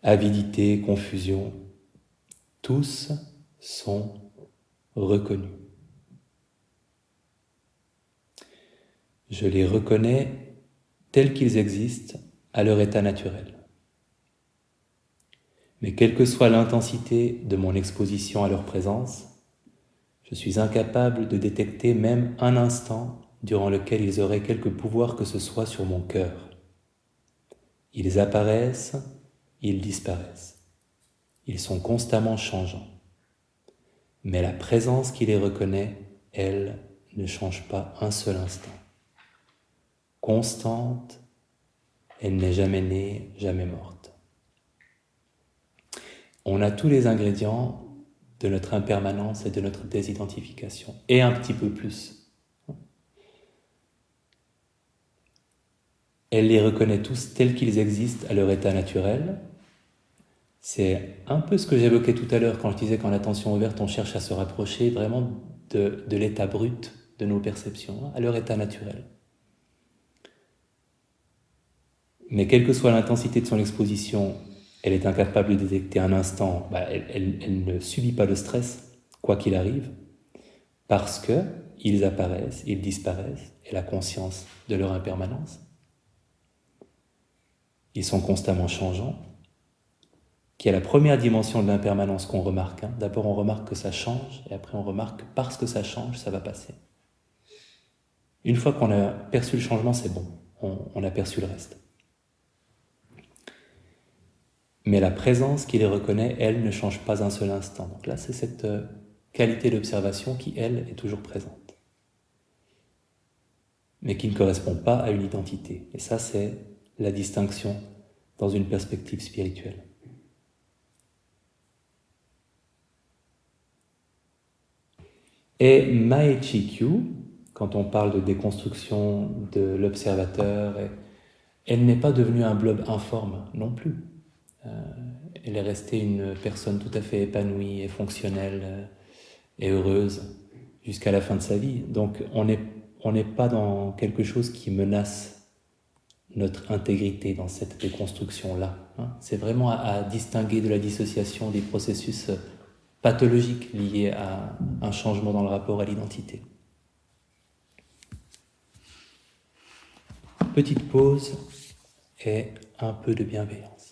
avidité, confusion, tous sont reconnus. Je les reconnais tels qu'ils existent à leur état naturel. Mais quelle que soit l'intensité de mon exposition à leur présence, je suis incapable de détecter même un instant durant lequel ils auraient quelque pouvoir que ce soit sur mon cœur. Ils apparaissent, ils disparaissent. Ils sont constamment changeants. Mais la présence qui les reconnaît, elle, ne change pas un seul instant. Constante, elle n'est jamais née, jamais morte. On a tous les ingrédients de notre impermanence et de notre désidentification, et un petit peu plus. Elle les reconnaît tous tels qu'ils existent à leur état naturel. C'est un peu ce que j'évoquais tout à l'heure quand je disais qu'en attention ouverte, on cherche à se rapprocher vraiment de l'état brut de nos perceptions, à leur état naturel. Mais quelle que soit l'intensité de son exposition, elle est incapable de détecter un instant, elle ne subit pas de stress, quoi qu'il arrive, parce qu'ils apparaissent, ils disparaissent, et la conscience de leur impermanence. Ils sont constamment changeants, qui est la première dimension de l'impermanence qu'on remarque. D'abord, on remarque que ça change, et après, on remarque que parce que ça change, ça va passer. Une fois qu'on a perçu le changement, c'est bon, on a perçu le reste. Mais la présence qui les reconnaît, elle, ne change pas un seul instant. Donc là, c'est cette qualité d'observation qui, elle, est toujours présente. Mais qui ne correspond pas à une identité. Et ça, c'est la distinction dans une perspective spirituelle. Et Mae Chi Kyu, quand on parle de déconstruction de l'observateur, elle n'est pas devenue un blob informe non plus. Elle est restée une personne tout à fait épanouie et fonctionnelle et heureuse jusqu'à la fin de sa vie. Donc on n'est pas dans quelque chose qui menace notre intégrité dans cette déconstruction-là. C'est vraiment à distinguer de la dissociation des processus pathologiques liés à un changement dans le rapport à l'identité. Petite pause et un peu de bienveillance.